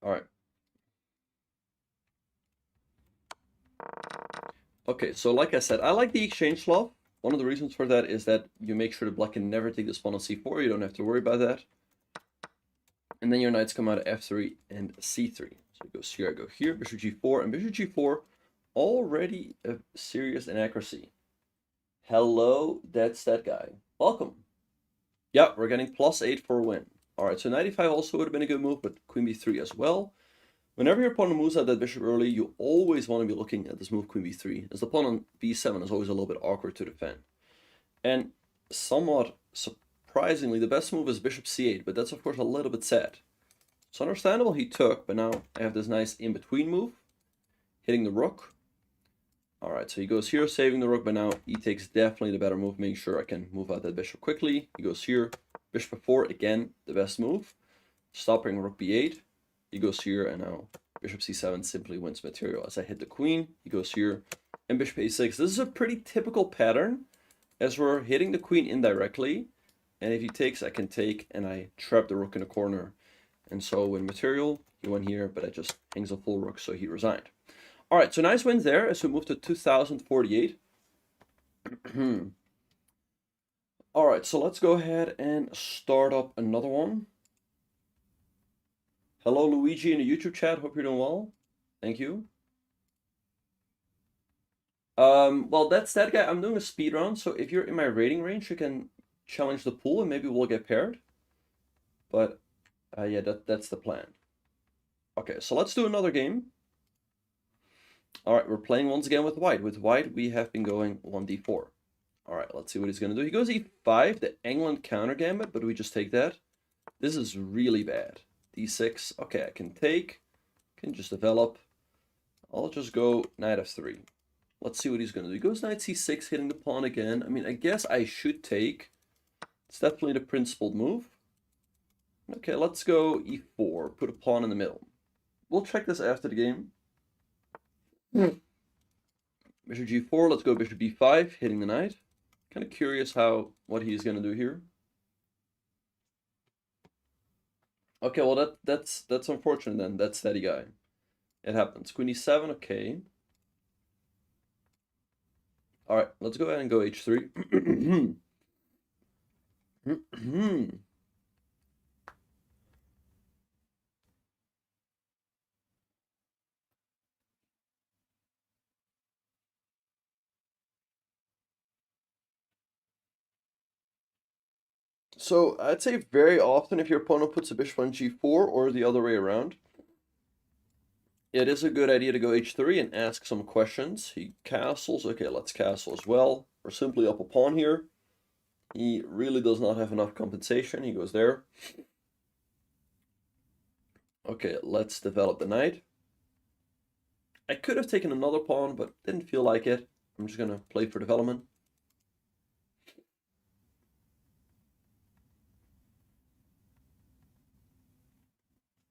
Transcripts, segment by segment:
All right. Okay, so like I said, I like the exchange fluff. One of the reasons for that is that you make sure the black can never take this pawn on c4. You don't have to worry about that. And then your knights come out of f3 and c3. So it goes here, I go here, bishop g4, and bishop g4 already a serious inaccuracy. Hello, that's that guy. Welcome. Yeah, we're getting +8 for a win. All right, so 95 also would have been a good move, but queen b3 as well. Whenever your opponent moves out that bishop early, you always want to be looking at this move queen b3, as the pawn on b7 is always a little bit awkward to defend. And somewhat surprisingly, the best move is bishop c8, but that's of course a little bit sad. It's understandable he took, but now I have this nice in-between move, hitting the rook. All right, so he goes here, saving the rook, but now he takes definitely the better move, making sure I can move out that bishop quickly. He goes here, bishop f4, again, the best move. Stopping rook b8. He goes here, and now bishop c7 simply wins material. As I hit the queen, he goes here, and bishop a6. This is a pretty typical pattern, as we're hitting the queen indirectly. And if he takes, I can take, and I trap the rook in a corner. And so win material, he went here, but I just hangs a full rook, so he resigned. All right, so nice wins there as we move to 2048. All right, so let's go ahead and start up another one. Hello, Luigi, in the YouTube chat. Hope you're doing well. Thank you. Well, that's that guy. I'm doing a speed run, so if you're in my rating range, you can challenge the pool, and maybe we'll get paired. But yeah, that's the plan. Okay, so let's do another game. All right, we're playing once again with white. With white, we have been going 1d4. All right, let's see what he's going to do. He goes e5, the England counter gambit, but we just take that. This is really bad. d6. Okay, I can take. Can just develop. I'll just go knight f3. Let's see what he's going to do. He goes knight c6, hitting the pawn again. I mean, I guess I should take. It's definitely the principled move. Okay, let's go e4. Put a pawn in the middle. We'll check this after the game. Bishop g4, let's go bishop b5, hitting the knight. Kind of curious what he's going to do here. Okay, well that's unfortunate then. That's steady guy. It happens. Queen e7, okay. All right, let's go ahead and go h3. So I'd say very often if your opponent puts a bishop on g4 or the other way around, it is a good idea to go h3 and ask some questions. He castles. Okay, let's castle as well. We're simply up a pawn here. He really does not have enough compensation. He goes there. Okay, let's develop the knight. I could have taken another pawn, but didn't feel like it. I'm just going to play for development.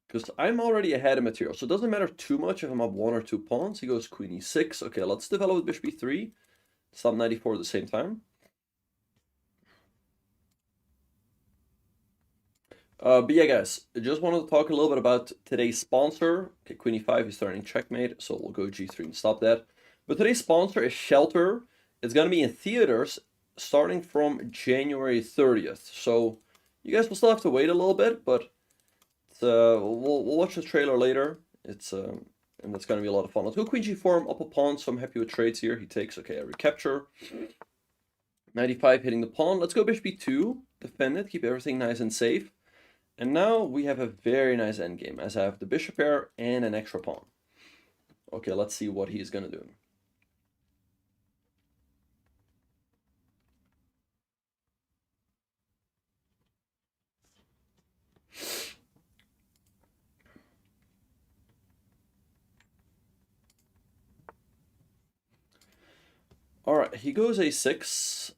Because I'm already ahead of material, so it doesn't matter too much if I'm up 1 or 2 pawns. He goes queen e6. Okay, let's develop with bishop e3. Stop 94 at the same time. But yeah, guys, I just wanted to talk a little bit about today's sponsor. Okay, queen e5 is starting checkmate, so we'll go g3 and stop that. But today's sponsor is Shelter. It's going to be in theaters starting from January 30th. So you guys will still have to wait a little bit, but we'll watch the trailer later. And that's going to be a lot of fun. Let's go queen g4. I'm up a pawn, so I'm happy with trades here. He takes, okay, I recapture. 95 hitting the pawn. Let's go bishop b2. Defend it, keep everything nice and safe. And now we have a very nice endgame, as I have the bishop pair and an extra pawn. Okay, let's see what he's going to do. All right, he goes a6.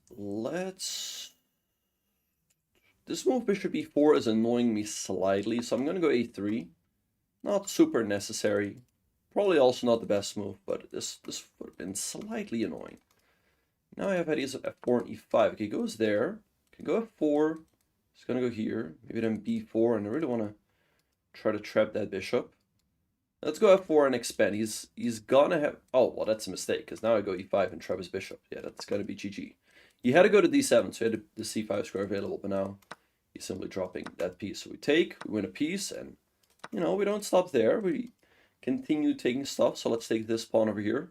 This move bishop e4 is annoying me slightly, so I'm going to go a3. Not super necessary. Probably also not the best move, but this would have been slightly annoying. Now I have ideas of f4 and e5. Okay, he goes there. Can go f4. He's going to go here. Maybe then b4, and I really want to try to trap that bishop. Let's go f4 and expand. He's gonna have... Oh, well, that's a mistake, because now I go e5 and trap his bishop. Yeah, that's gonna be GG. He had to go to d7, so he had the c5 square available, but now he's simply dropping that piece. So we take, we win a piece, and, you know, we don't stop there. We continue taking stuff, so let's take this pawn over here.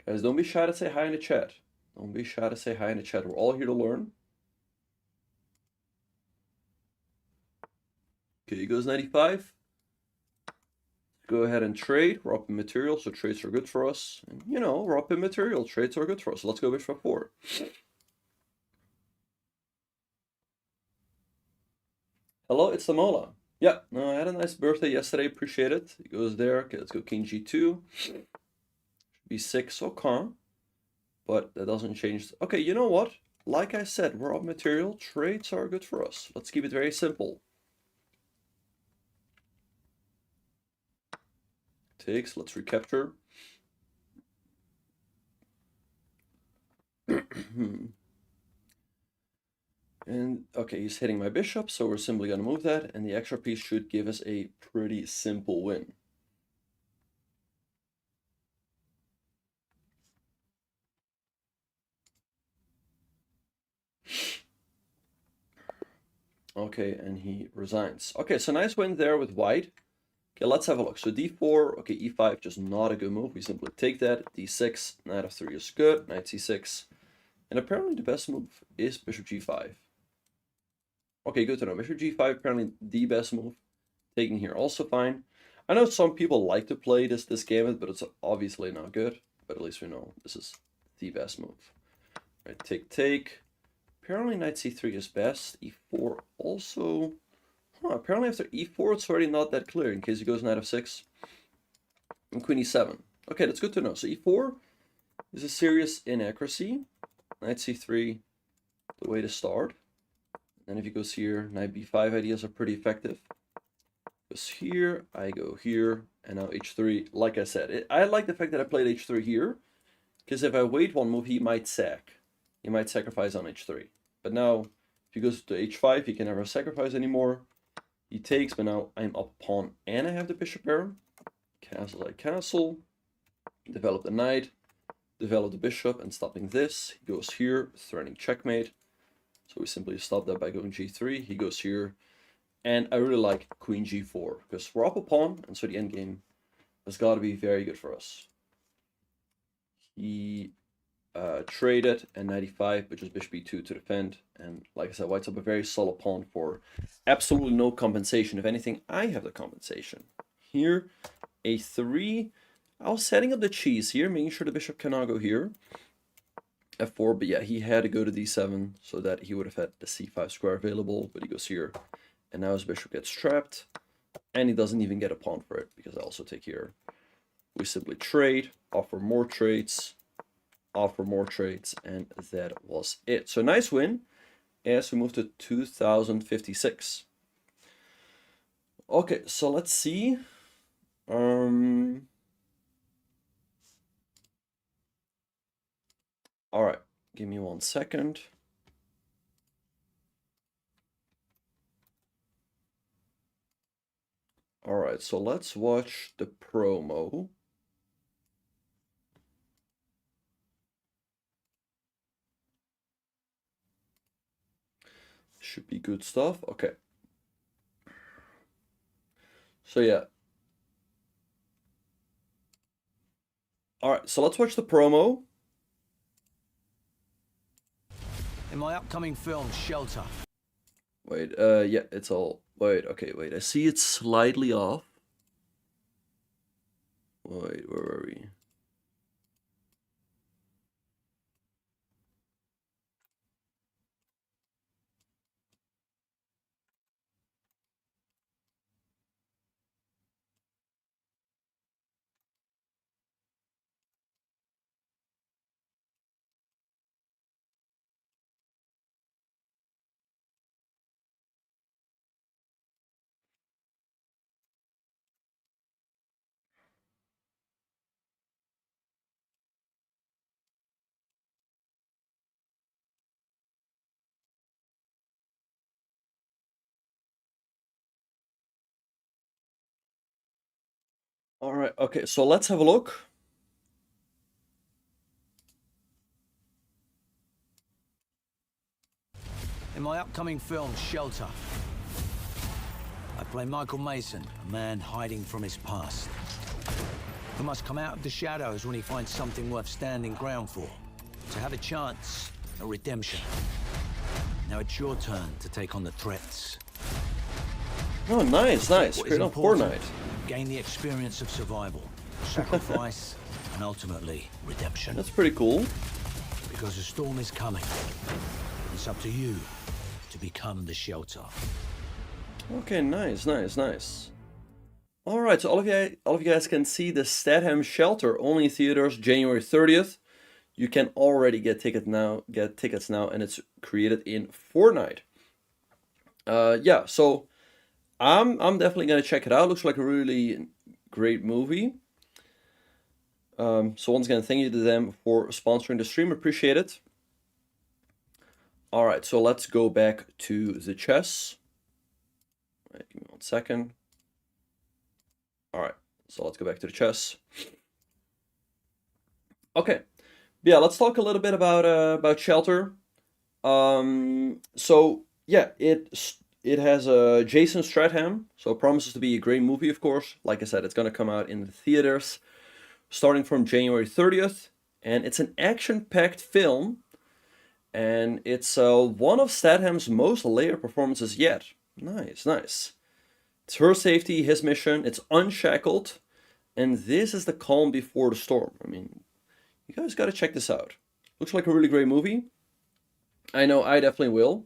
Guys, don't be shy to say hi in the chat. Don't be shy to say hi in the chat. We're all here to learn. Okay, he goes 95. Go ahead and trade. We're up in material, so trades are good for us. And, you know, we're up in material. Trades are good for us. So let's go bishop 4. Hello, it's Samola. Yeah, no, I had a nice birthday yesterday. Appreciate it. He goes there. Okay, let's go king g2. b6, okay. But that doesn't change. Okay, you know what? Like I said, we're up material. Trades are good for us. Let's keep it very simple. Takes, let's recapture. And okay, he's hitting my bishop, so we're simply going to move that, and the extra piece should give us a pretty simple win. Okay, and he resigns. Okay, so nice win there with white. Okay, let's have a look. So d4, okay, e5, just not a good move. We simply take that. d6, knight f3 is good. Knight c6. And apparently the best move is bishop g5. Okay, good to know. Bishop g5, apparently the best move. Taking here also fine. I know some people like to play this gambit, but it's obviously not good. But at least we know this is the best move. Right, take. Apparently knight c3 is best. e4 also. Apparently after e4 it's already not that clear in case he goes knight f6. And queen e7. Okay, that's good to know. So e4 is a serious inaccuracy. Knight c3, the way to start. And if he goes here, knight b5 ideas are pretty effective. Goes here, I go here, and now h3. Like I said, I like the fact that I played h3 here, because if I wait one move, he might sack. He might sacrifice on h3. But now, if he goes to h5, he can never sacrifice anymore. He takes, but now I'm up pawn, and I have the bishop pair. Castle, I castle. Develop the knight. Develop the bishop, and stopping this. He goes here, threatening checkmate. So we simply stop that by going g3. He goes here. And I really like queen g4, because we're up a pawn, and so the endgame has got to be very good for us. He traded, and 95, but just bishop b2 to defend. And like I said, white's up a very solid pawn for absolutely no compensation. If anything, I have the compensation. Here, a3. I was setting up the cheese here, making sure the bishop cannot go here. f4, but yeah, he had to go to d7 so that he would have had the c5 square available, but he goes here. And now his bishop gets trapped, and he doesn't even get a pawn for it, because I also take here. We simply trade, offer more trades, and that was it. So nice win as we move to 2056. Okay, so let's see. All right, give me 1 second. All right, so let's watch the promo. Should be good stuff. Okay. So yeah. All right, so let's watch the promo. In my upcoming film, Shelter. Wait, yeah, it's all... Wait, okay, wait. I see it's slightly off. Wait, where were we? All right, okay, so let's have a look. In my upcoming film, Shelter, I play Michael Mason, a man hiding from his past, who must come out of the shadows when he finds something worth standing ground for, to have a chance, a redemption. Now it's your turn to take on the threats. Oh, nice, nice. What is Great on important, Fortnite. gain the experience of survival, sacrifice, and ultimately redemption. That's pretty cool. Because a storm is coming. It's up to you to become the shelter. Okay, nice, nice, nice. All right, so all of you guys can see the Statham Shelter only in theaters January 30th. You can already get tickets now, and it's created in Fortnite. Yeah, so I'm definitely gonna check it out. Looks like a really great movie. So once again, thank you to them for sponsoring the stream. Appreciate it. All right, so let's go back to the chess. All right, give me 1 second. All right, so let's go back to the chess. Okay, yeah, let's talk a little bit about Shelter. So yeah, it has Jason Statham, so it promises to be a great movie, of course. Like I said, it's gonna come out in the theaters starting from January 30th, and it's an action-packed film, and it's one of Statham's most layered performances yet. Nice, nice. It's her safety, his mission. It's unshackled, and this is the calm before the storm. I mean, you guys got to check this out. Looks like a really great movie. I know I definitely will.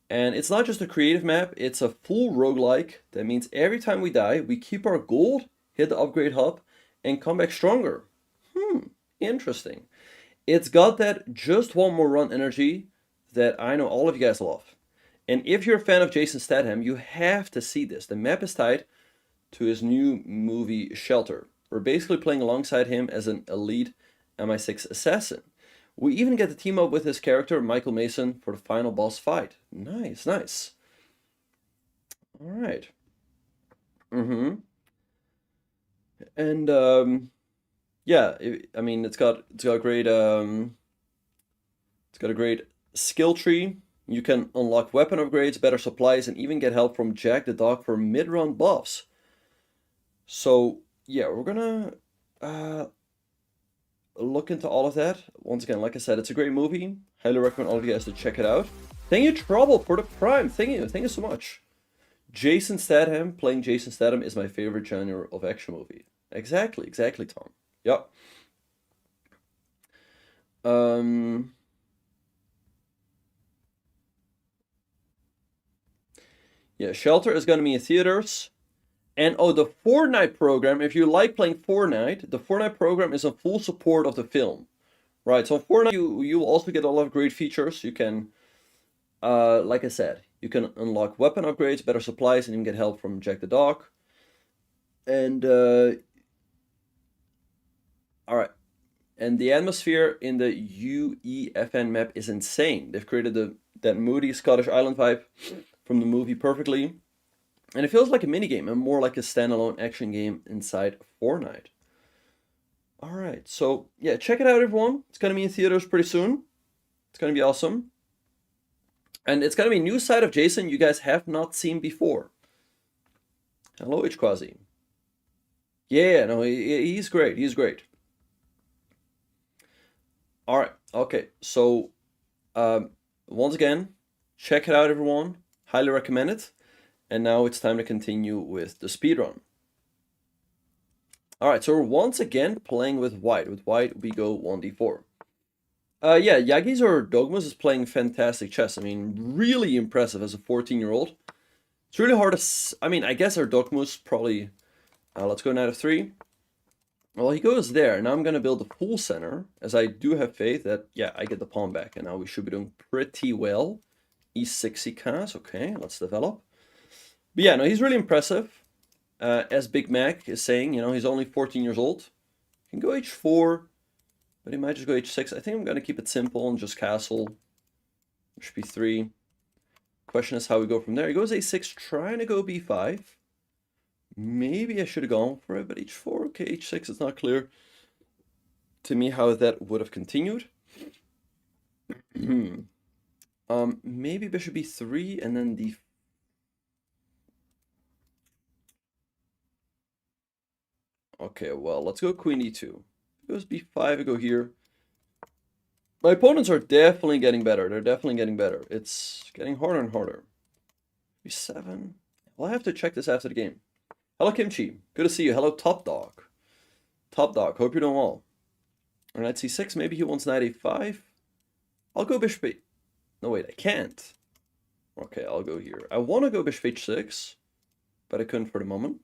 And it's not just a creative map, it's a full roguelike. That means every time we die, we keep our gold, hit the upgrade hub, and come back stronger. Interesting. It's got that just one more run energy that I know all of you guys love. And if you're a fan of Jason Statham, you have to see this. The map is tied to his new movie Shelter. We're basically playing alongside him as an elite MI6 assassin. We even get to team up with his character, Michael Mason, for the final boss fight. Nice, nice. All right. And yeah, I mean, it's got a great skill tree. You can unlock weapon upgrades, better supplies, and even get help from Jack the dog for mid-run buffs. So yeah, we're gonna look into all of that. Once again, like I said, it's a great movie. Highly recommend all of you guys to check it out. Thank you, Trouble, for the Prime. Thank you so much. Jason Statham, playing Jason Statham is my favorite genre of action movie. Exactly, Tom. Yep. Yeah, Shelter is going to be in theaters. And oh, the Fortnite program, if you like playing Fortnite, the Fortnite program is in full support of the film. Right, so Fortnite, you will also get a lot of great features. You can, like I said, you can unlock weapon upgrades, better supplies, and even get help from Jack the dog. And, alright. And the atmosphere in the UEFN map is insane. They've created that moody Scottish island vibe from the movie perfectly. And it feels like a minigame and more like a standalone action game inside Fortnite. Alright, so yeah, check it out, everyone. It's going to be in theaters pretty soon. It's going to be awesome. And it's going to be a new side of Jason you guys have not seen before. Hello, Ichquazi. Yeah, no, he's great. He's great. Alright, okay, so once again, check it out, everyone. Highly recommend it. And now it's time to continue with the speedrun. Alright, so we're once again playing with white. With white, we go 1d4. Yeah, Yagis or Dogmas is playing fantastic chess. I mean, really impressive as a 14-year-old. It's really hard to... I mean, I guess our Dogmas probably... let's go knight of 3. Well, he goes there. Now I'm going to build a full center, as I do have faith that, yeah, I get the pawn back. And now we should be doing pretty well. E6 Cas. Okay, let's develop. But yeah, no, he's really impressive. As Big Mac is saying, you know, he's only 14 years old. He can go h4, but he might just go h6. I think I'm going to keep it simple and just castle. Bishop b3. Question is how we go from there. He goes a6, trying to go b5. Maybe I should have gone for it, but h4, okay, h6, it's not clear to me how that would have continued. Maybe bishop b3 and then d. Okay, well, let's go queen e2. Goes b5, I go here. My opponents are definitely getting better. They're definitely getting better. It's getting harder and harder. b7. Well, I have to check this after the game. Hello, Kimchi. Good to see you. Hello, Top Dog. Top Dog. Hope you're doing well. All right, c6. Maybe he wants knight a5. I'll go bishop a... No, wait, I can't. Okay, I'll go here. I want to go bishop h6, but I couldn't for the moment.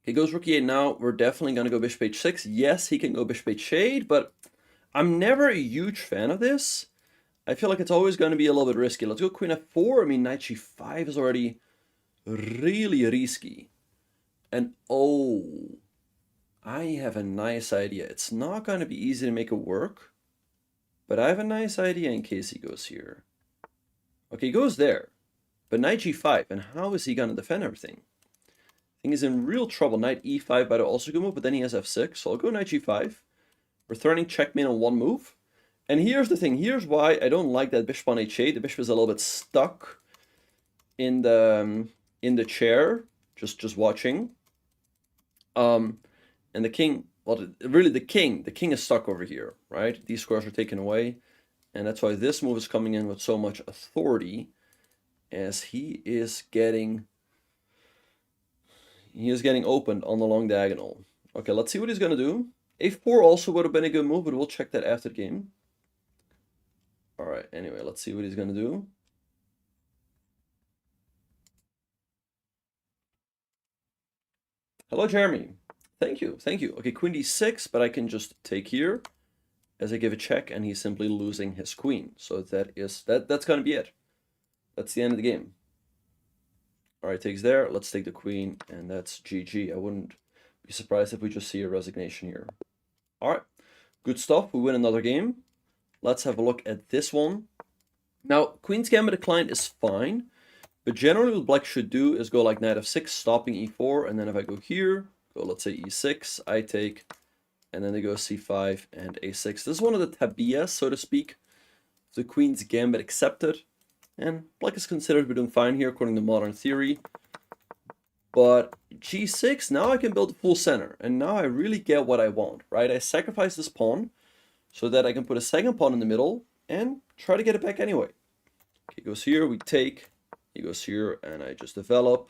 He goes rook e8 now. We're definitely going to go bishop h6. Yes, he can go bishop h8, but I'm never a huge fan of this. I feel like it's always going to be a little bit risky. Let's go queen f4. I mean, knight g5 is already really risky. And oh, I have a nice idea. It's not going to be easy to make it work, but I have a nice idea in case he goes here. Okay, he goes there, but knight g5, and how is he going to defend everything? I think he's in real trouble. Knight e5, but also good move, but then he has f6, so I'll go knight g5. We're threatening checkmate on one move. And here's the thing. Here's why I don't like that bishop on h8. The bishop is a little bit stuck in the chair, just watching. And the king, well, really the king is stuck over here, right? These squares are taken away. And that's why this move is coming in with so much authority, as he is getting opened on the long diagonal. Okay, let's see what he's going to do. a4 also would have been a good move, but we'll check that after the game. All right, anyway, let's see what he's going to do. Hello, Jeremy. Thank you, thank you. Okay, queen d6, but I can just take here as I give a check, and he's simply losing his queen. So that's going to be it. That's the end of the game. All right, takes there. Let's take the queen, and that's GG. I wouldn't be surprised if we just see a resignation here. All right, good stuff. We win another game. Let's have a look at this one. Now, Queen's Gambit declined is fine, but generally what black should do is go like knight f6, stopping e4, and then if I go here, go let's say e6, I take, and then they go c5 and a6. This is one of the tabias, so to speak, the Queen's Gambit accepted, and black is considered to be doing fine here according to modern theory. But g6, now I can build a full center, and now I really get what I want, right? I sacrifice this pawn so that I can put a second pawn in the middle and try to get it back anyway. He goes here, we take, he goes here, and I just develop.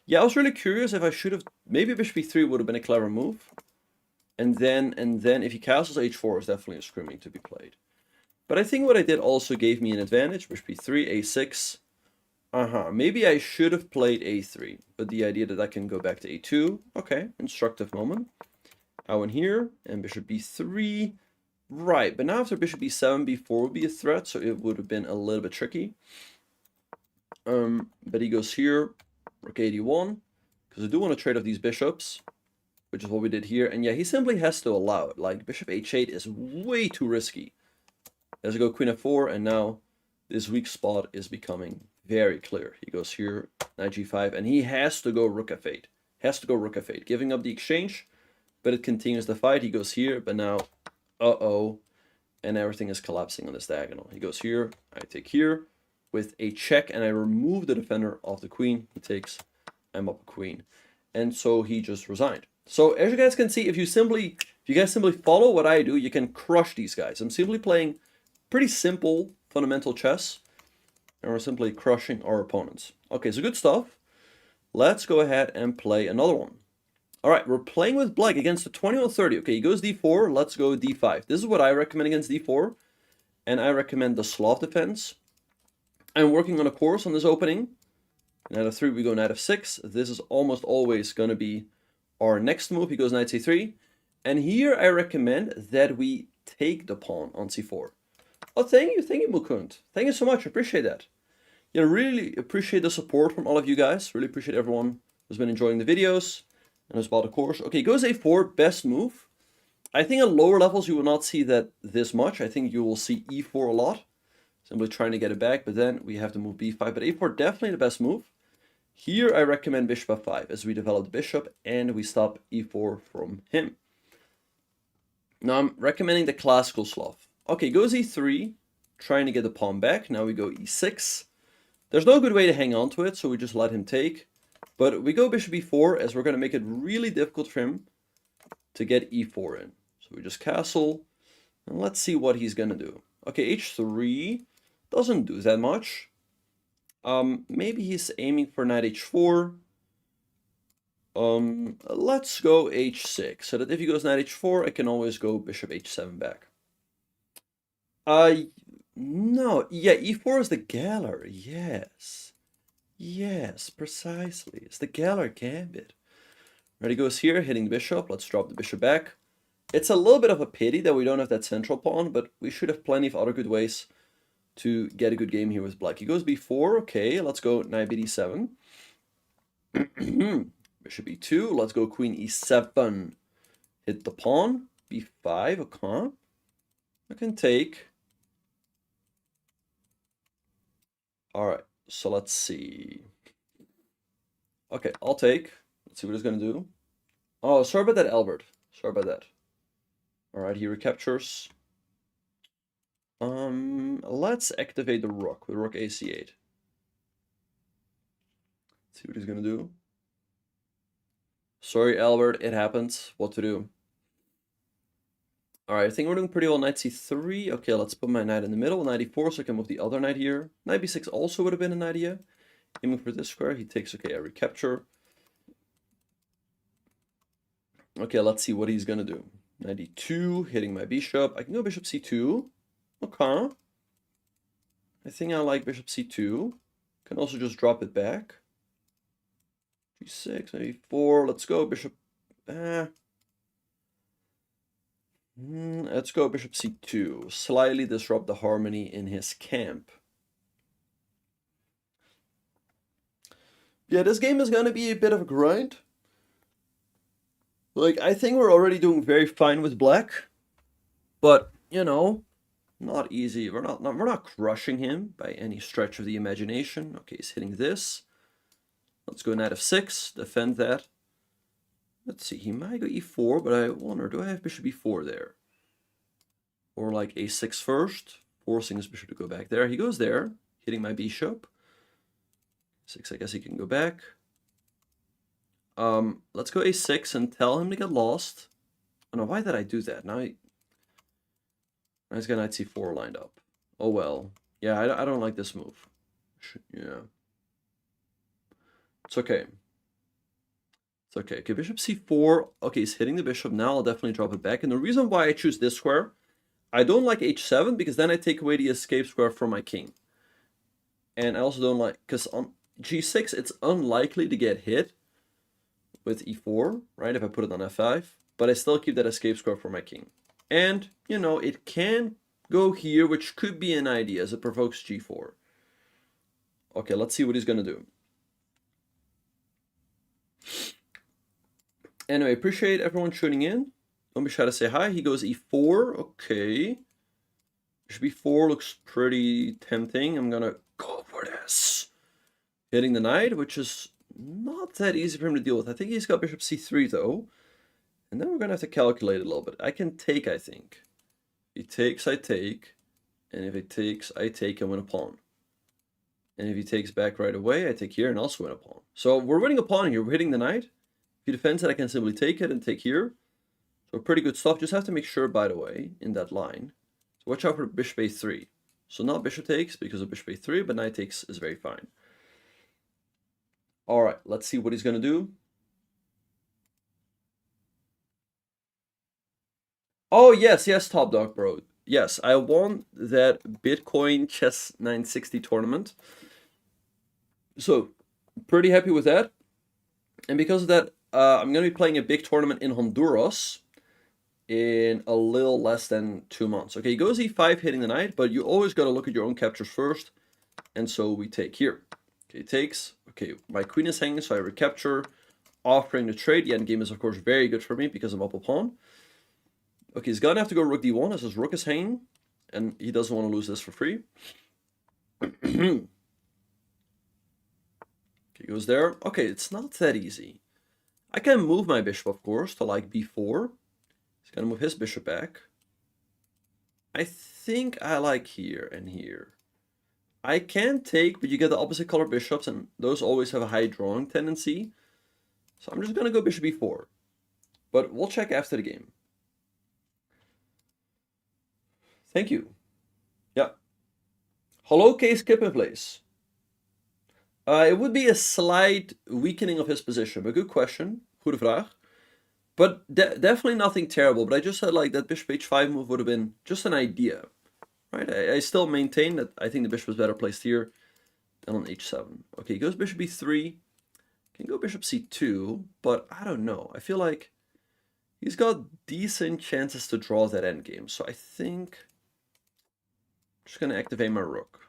Yeah, I was really curious if I should have, maybe bishop e3 would have been a clever move. And then if he castles h4 is definitely a screaming to be played. But I think what I did also gave me an advantage. Bishop e3, a6. Maybe I should have played a3, but the idea that I can go back to a2, okay, instructive moment. How in here, and bishop b3, right, but now after bishop b7, b4 would be a threat, so it would have been a little bit tricky. But he goes here, rook a1, because I do want to trade off these bishops, which is what we did here, and yeah, he simply has to allow it, like bishop h8 is way too risky. As I go queen f4, and now this weak spot is becoming very clear. He goes here, knight g5, and he has to go rook f8. Giving up the exchange, but it continues the fight. He goes here, but now, and everything is collapsing on this diagonal. He goes here, I take here, with a check, and I remove the defender of the queen. He takes, I'm up a queen. And so he just resigned. So as you guys can see, if you guys simply follow what I do, you can crush these guys. I'm simply playing pretty simple fundamental chess, and we're simply crushing our opponents. Okay, so good stuff. Let's go ahead and play another one. All right, we're playing with black against the 2130. Okay, he goes d4. Let's go d5. This is what I recommend against d4, and I recommend the Slav defense. I'm working on a course on this opening. Knight f3, we go knight f6. This is almost always going to be our next move. He goes knight c3, and here I recommend that we take the pawn on c4. Oh, thank you, Mukund. Thank you so much. I appreciate that. Yeah, really appreciate the support from all of you guys. Really appreciate everyone who's been enjoying the videos and who's bought the course. Okay, goes a4, best move. I think at lower levels you will not see that this much. I think you will see e4 a lot. Simply trying to get it back, but then we have to move b5. But a4 definitely the best move. Here I recommend bishop f5 as we develop the bishop and we stop e4 from him. Now I'm recommending the classical Slav. Okay, goes e3, trying to get the pawn back. Now we go e6. There's no good way to hang on to it, so we just let him take. But we go bishop e4 as we're going to make it really difficult for him to get e4 in. So we just castle, and let's see what he's going to do. Okay, h3 doesn't do that much. Maybe he's aiming for knight h4. Let's go h6, so that if he goes knight h4, I can always go bishop h7 back. No, yeah, e4 is the Galler, yes. Yes, precisely, it's the Galler gambit. Right, he goes here, hitting the bishop, let's drop the bishop back. It's a little bit of a pity that we don't have that central pawn, but we should have plenty of other good ways to get a good game here with black. He goes b4, okay, let's go knight bd7. Bishop e2, let's go queen e7. Hit the pawn, b5, okay. I can take. Alright, so let's see. Okay, I'll take. Let's see what he's gonna do. Oh, sorry about that, Albert. Sorry about that. Alright, he recaptures. Let's activate the rook with rook ac8. Let's see what he's gonna do. Sorry, Albert, it happens. What to do? Alright, I think we're doing pretty well. Knight c3. Okay, let's put my knight in the middle. Knight e4, so I can move the other knight here. Knight b6 also would have been an idea. Aiming for this square. He takes, okay, I recapture. Okay, let's see what he's gonna do. Knight e2, hitting my bishop. I can go bishop c2. Okay. I think I like bishop c2. Can also just drop it back. g6, maybe 4. Let's go bishop. Let's go bishop c2. Slightly disrupt the harmony in his camp. Yeah, this game is gonna be a bit of a grind. Like, I think we're already doing very fine with black, but you know, not easy. We're not crushing him by any stretch of the imagination. Okay, he's hitting this. Let's go knight f6, defend that. Let's see, he might go e4, but I wonder, do I have bishop e4 there? Or like a6 first, forcing his bishop to go back there. He goes there, hitting my bishop. 6, I guess he can go back. Let's go a6 and tell him to get lost. Oh no, why did I do that? Now he's got knight c4 lined up. Oh well. Yeah, I don't like this move. Yeah. It's okay. It's okay. Okay, bishop c4. Okay, he's hitting the bishop. Now I'll definitely drop it back. And the reason why I choose this square, I don't like h7 because then I take away the escape square from my king. And I also don't like, because on g6 it's unlikely to get hit with e4, right, if I put it on f5. But I still keep that escape square for my king. And, you know, it can go here, which could be an idea as it provokes g4. Okay, let's see what he's going to do. Anyway, appreciate everyone tuning in. Don't be shy to say hi. He goes e4. Okay. Bishop e4 looks pretty tempting. I'm going to go for this. Hitting the knight, which is not that easy for him to deal with. I think he's got bishop c3, though. And then we're going to have to calculate a little bit. I can take, I think. If he takes, I take. And if he takes, I take and win a pawn. And if he takes back right away, I take here and also win a pawn. So we're winning a pawn here. We're hitting the knight. If he defends it, I can simply take it and take here. So pretty good stuff. Just have to make sure, by the way, in that line. So watch out for bishop a3. So not bishop takes because of bishop a3, but knight takes is very fine. All right, let's see what he's going to do. Oh, yes, Top Dog, bro. Yes, I won that Bitcoin Chess 960 tournament. So, pretty happy with that. And because of that, I'm going to be playing a big tournament in Honduras in a little less than 2 months. Okay, he goes e5, hitting the knight, but you always got to look at your own captures first. And so we take here. Okay, he takes. Okay, my queen is hanging, so I recapture, offering the trade. The endgame is, of course, very good for me because I'm up a pawn. Okay, he's going to have to go rook d1 as his rook is hanging, and he doesn't want to lose this for free. Okay, Okay, goes there. Okay, it's not that easy. I can move my bishop, of course, to like b4. He's gonna move his bishop back. I think I like here and here. I can take, but you get the opposite color bishops, and those always have a high drawing tendency. So I'm just gonna go bishop b4. But we'll check after the game. Thank you. Yeah. Hello, case skip in place. It would be a slight weakening of his position, but good question. Goede vraag. But definitely nothing terrible. But I just said like that bishop h5 move would have been just an idea. Right? I still maintain that I think the bishop is better placed here than on h7. Okay, he goes bishop b3. Can go bishop c2, but I don't know. I feel like he's got decent chances to draw that endgame. So I think I'm just going to activate my rook.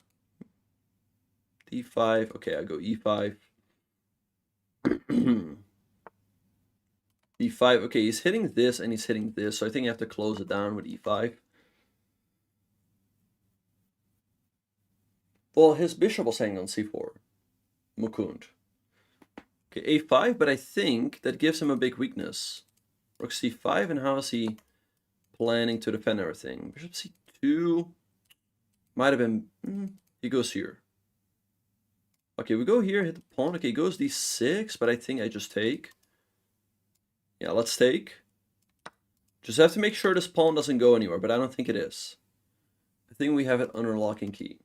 d5. Okay, I go e5. d5. Okay, he's hitting this and he's hitting this. So I think I have to close it down with e5. Well, his bishop was hanging on c4. Mukund. Okay, a5, but I think that gives him a big weakness. Rook c5, and how is he planning to defend everything? Bishop c2 might have been... he goes here. Okay, we go here, hit the pawn. Okay, he goes d6, but I think I just take. Yeah, let's take. Just have to make sure this pawn doesn't go anywhere, but I don't think it is. I think we have it under lock and key.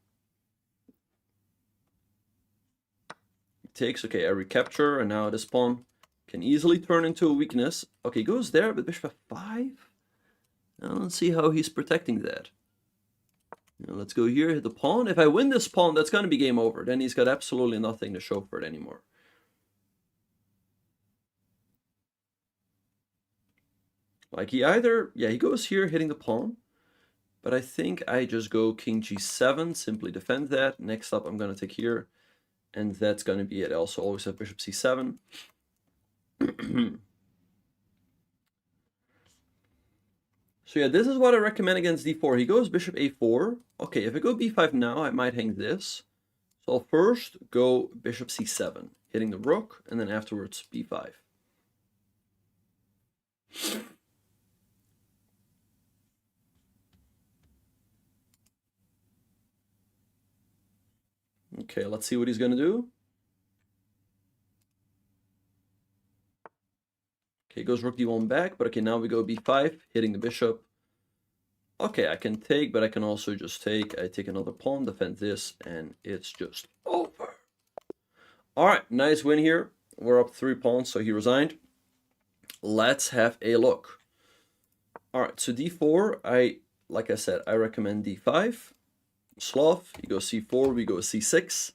Takes. Okay, I recapture, and now this pawn can easily turn into a weakness. Okay, goes there, but bishop f5. I don't see how he's protecting that. Now, let's go here, hit the pawn. If I win this pawn, that's going to be game over. Then he's got absolutely nothing to show for it anymore. Like he either, yeah, he goes here, hitting the pawn. But I think I just go king g7, simply defend that. Next up, I'm going to take here. And that's going to be it. I also always have bishop c7. So yeah, this is what I recommend against d4. He goes bishop a4. Okay, if I go b5 now, I might hang this. So I'll first go bishop c7, hitting the rook, and then afterwards b5. Okay, let's see what he's going to do. Okay, goes rook d1 back, but okay, now we go b5, hitting the bishop. Okay, I can take, but I can also just take. I take another pawn, defend this, and it's just over. All right, nice win here. We're up 3 pawns, so he resigned. Let's have a look. All right, so d4, like I said, I recommend d5. Slav, you go c4, we go c6,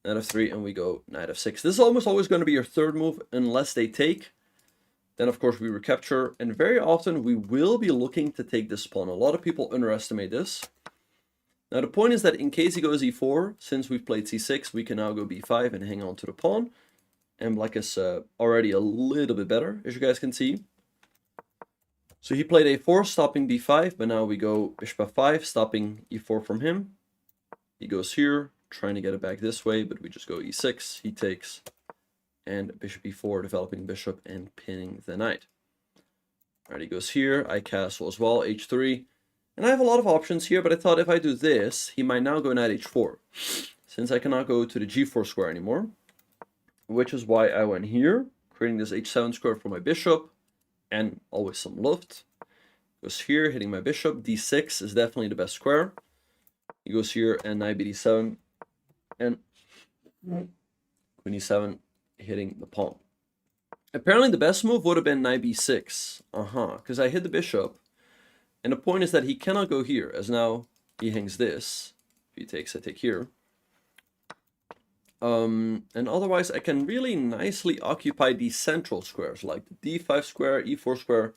knight f3, and we go knight f6. This is almost always going to be your third move unless they take. Then, of course, we recapture, and very often we will be looking to take this pawn. A lot of people underestimate this. Now, the point is that in case he goes e4, since we've played c6, we can now go b5 and hang on to the pawn. And black is already a little bit better, as you guys can see. So he played a4, stopping b5, but now we go bishop f5, stopping e4 from him. He goes here, trying to get it back this way, but we just go e6, he takes, and bishop e4, developing bishop and pinning the knight. All right, he goes here, I castle as well, h3. And I have a lot of options here, but I thought if I do this, he might now go knight h4, since I cannot go to the g4 square anymore, which is why I went here, creating this h7 square for my bishop, and always some luft. Goes here, hitting my bishop. d6 is definitely the best square. He goes here, and knight bd7, and queen e7, hitting the pawn. Apparently the best move would have been knight b6. Because I hit the bishop, and the point is that he cannot go here, as now he hangs this. If he takes, I take here. And otherwise I can really nicely occupy these central squares, like the d5 square, e4 square.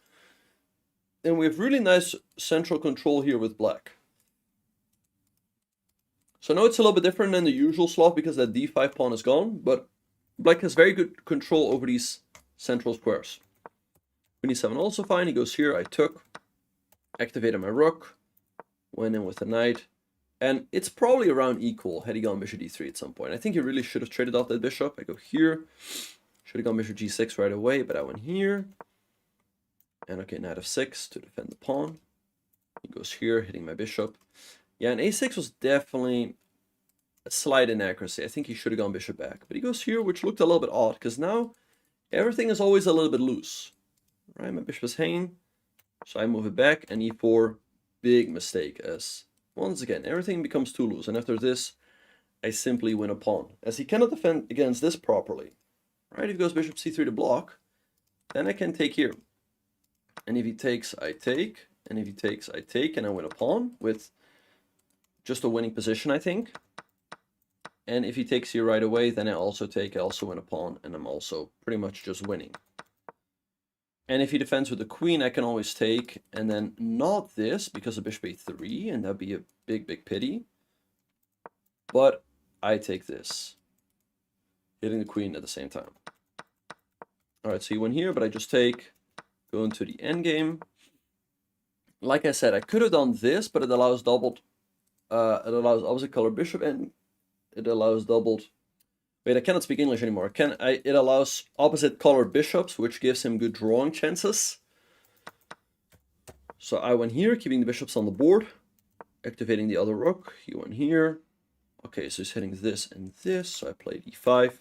And we have really nice central control here with black. So I know it's a little bit different than the usual slot because that d5 pawn is gone, but black has very good control over these central squares. Queen e7 also fine, he goes here, I took, activated my rook, went in with the knight, And it's probably around equal had he gone bishop d3 at some point. I think he really should have traded off that bishop. I go here. Should have gone bishop g6 right away, but I went here. And okay, knight f6 to defend the pawn. He goes here, hitting my bishop. Yeah, and a6 was definitely a slight inaccuracy. I think he should have gone bishop back. But he goes here, which looked a little bit odd, because now everything is always a little bit loose. Right, my bishop is hanging. So I move it back, and e4, big mistake, as once again, everything becomes too loose. And after this, I simply win a pawn, as he cannot defend against this properly. Right, if he goes bishop c3 to block, then I can take here. And if he takes, I take. And if he takes, I take, and I win a pawn with just a winning position, I think. And if he takes here right away, then I also take, I also win a pawn, and I'm also pretty much just winning. And if he defends with the queen, I can always take, and then not this, because of bishop a3, and that'd be a big, big pity. But I take this, hitting the queen at the same time. Alright, so he went here, but I just take, go into the endgame. Like I said, I could have done this, but it allows doubled, it allows opposite color bishop, and it allows doubled. Wait, I cannot speak English anymore. It allows opposite color bishops, which gives him good drawing chances. So I went here, keeping the bishops on the board, activating the other rook. He went here. Okay, so he's hitting this and this. So I played e5.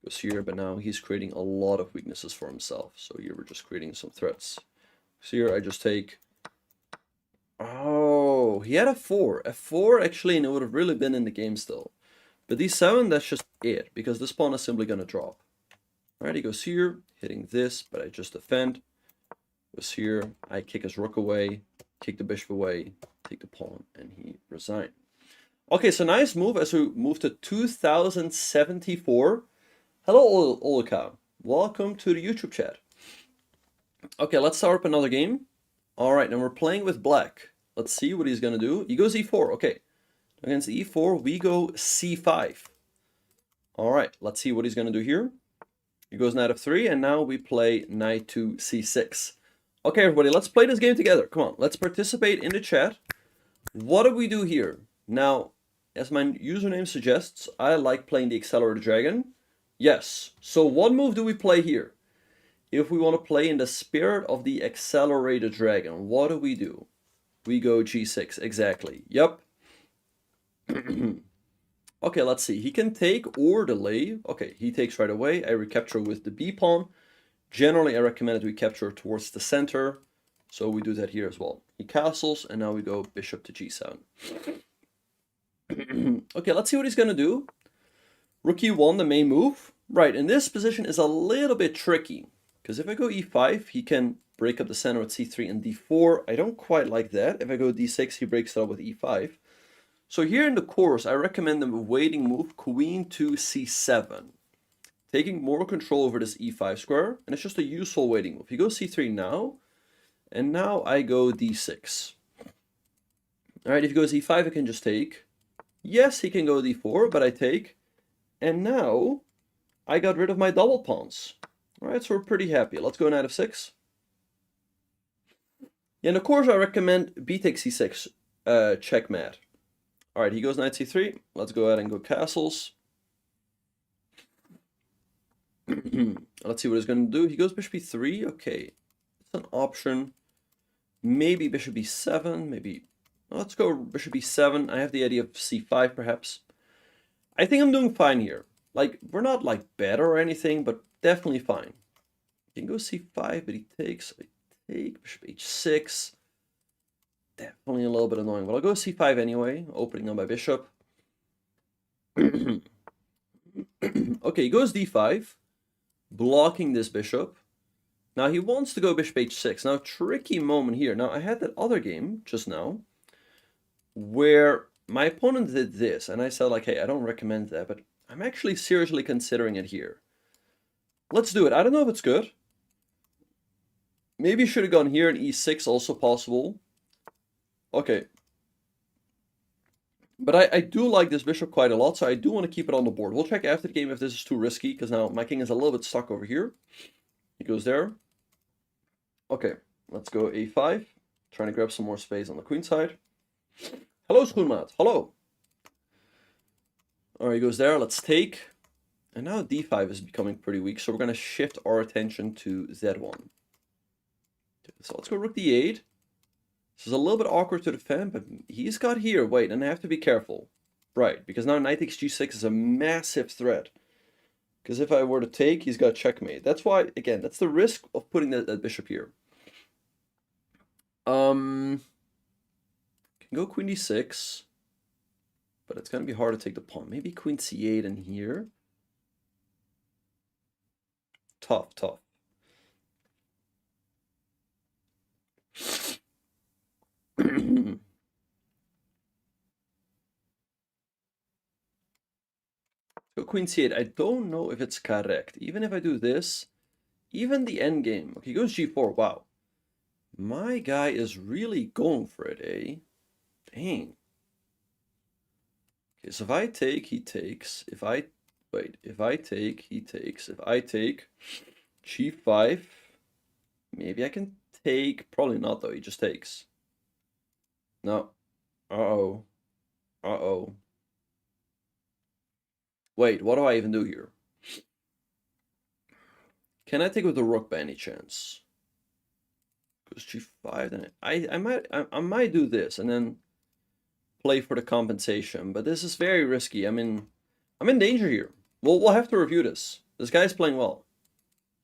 Goes here, but now he's creating a lot of weaknesses for himself. So here we're just creating some threats. So here I just take. Oh, he had f4. f4 actually, and it would have really been in the game still. But d7, that's just it, because this pawn is simply going to drop. Alright, he goes here, hitting this, but I just defend. Goes here, I kick his rook away, kick the bishop away, take the pawn, and he resigned. Okay, so nice move as we move to 2074. Hello, Olika. Welcome to the YouTube chat. Okay, let's start up another game. Alright, now we're playing with black. Let's see what he's going to do. He goes e4, okay. Against e4, we go c5. Alright, let's see what he's going to do here. He goes knight f3, and now we play knight to c6. Okay, everybody, let's play this game together. Come on, let's participate in the chat. What do we do here? Now, as my username suggests, I like playing the Accelerated Dragon. Yes, so what move do we play here? If we want to play in the spirit of the Accelerated Dragon, what do? We go g6, exactly. Yep. Okay, let's see. He can take or delay. Okay, he takes right away. I recapture with the b pawn. Generally, I recommend that we capture towards the center. So we do that here as well. He castles, and now we go bishop to g7. Okay, let's see what he's going to do. Rook e1, the main move. Right, and this position is a little bit tricky. Because if I go e5, he can break up the center with c3 and d4. I don't quite like that. If I go d6, he breaks it up with e5. So here in the course, I recommend the waiting move, queen to c7. Taking more control over this e5 square, and it's just a useful waiting move. He goes c3 now, and now I go d6. Alright, if he goes e5, I can just take. Yes, he can go d4, but I take. And now, I got rid of my double pawns. Alright, so we're pretty happy. Let's go knight f6. Yeah, and of course I recommend b takes c6, checkmate. Alright, he goes knight c3. Let's go ahead and go castles. Let's see what he's going to do. He goes bishop e3. Okay, it's an option. Maybe bishop e7. Maybe. Let's go bishop e7. I have the idea of c5 perhaps. I think I'm doing fine here. Like, we're not like better or anything, but definitely fine. He can go c5, but he takes. I take bishop h6. Definitely a little bit annoying, but I'll go c5 anyway, opening up my bishop. Okay, he goes d5, blocking this bishop. Now he wants to go bishop h6. Now, tricky moment here. Now, I had that other game just now where my opponent did this, and I said, like, hey, I don't recommend that, but I'm actually seriously considering it here. Let's do it. I don't know if it's good. Maybe should have gone here, and e6 also possible. Okay. But I do like this bishop quite a lot, so I do want to keep it on the board. We'll check after the game if this is too risky, because now my king is a little bit stuck over here. He goes there. Okay, let's go a5. Trying to grab some more space on the queen side. Hello, Schoenmaat. Hello. Alright, he goes there. Let's take. And now d5 is becoming pretty weak, so we're going to shift our attention to z1. So let's go rook d8. This is a little bit awkward to defend, but he's got here. Wait, and I have to be careful. Right, because now knight takes g6 is a massive threat. Because if I were to take, he's got checkmate. That's why, again, that's the risk of putting that bishop here. Can go queen d6. But it's going to be hard to take the pawn. Maybe queen c8 in here. Tough, tough. Go queen c8. I don't know if it's correct. Even if I do this, even the endgame. Okay, goes g4. Wow. My guy is really going for it, eh? Dang. Okay, so if I take, he takes. If I take, he takes. If I take g5, maybe I can take. Probably not, though. He just takes. No. Uh-oh. Uh-oh. Wait, what do I even do here? Can I take with the rook by any chance? Goes g5, then I might do this and then play for the compensation, but this is very risky. I'm in danger here. We'll have to review this. This guy's playing well.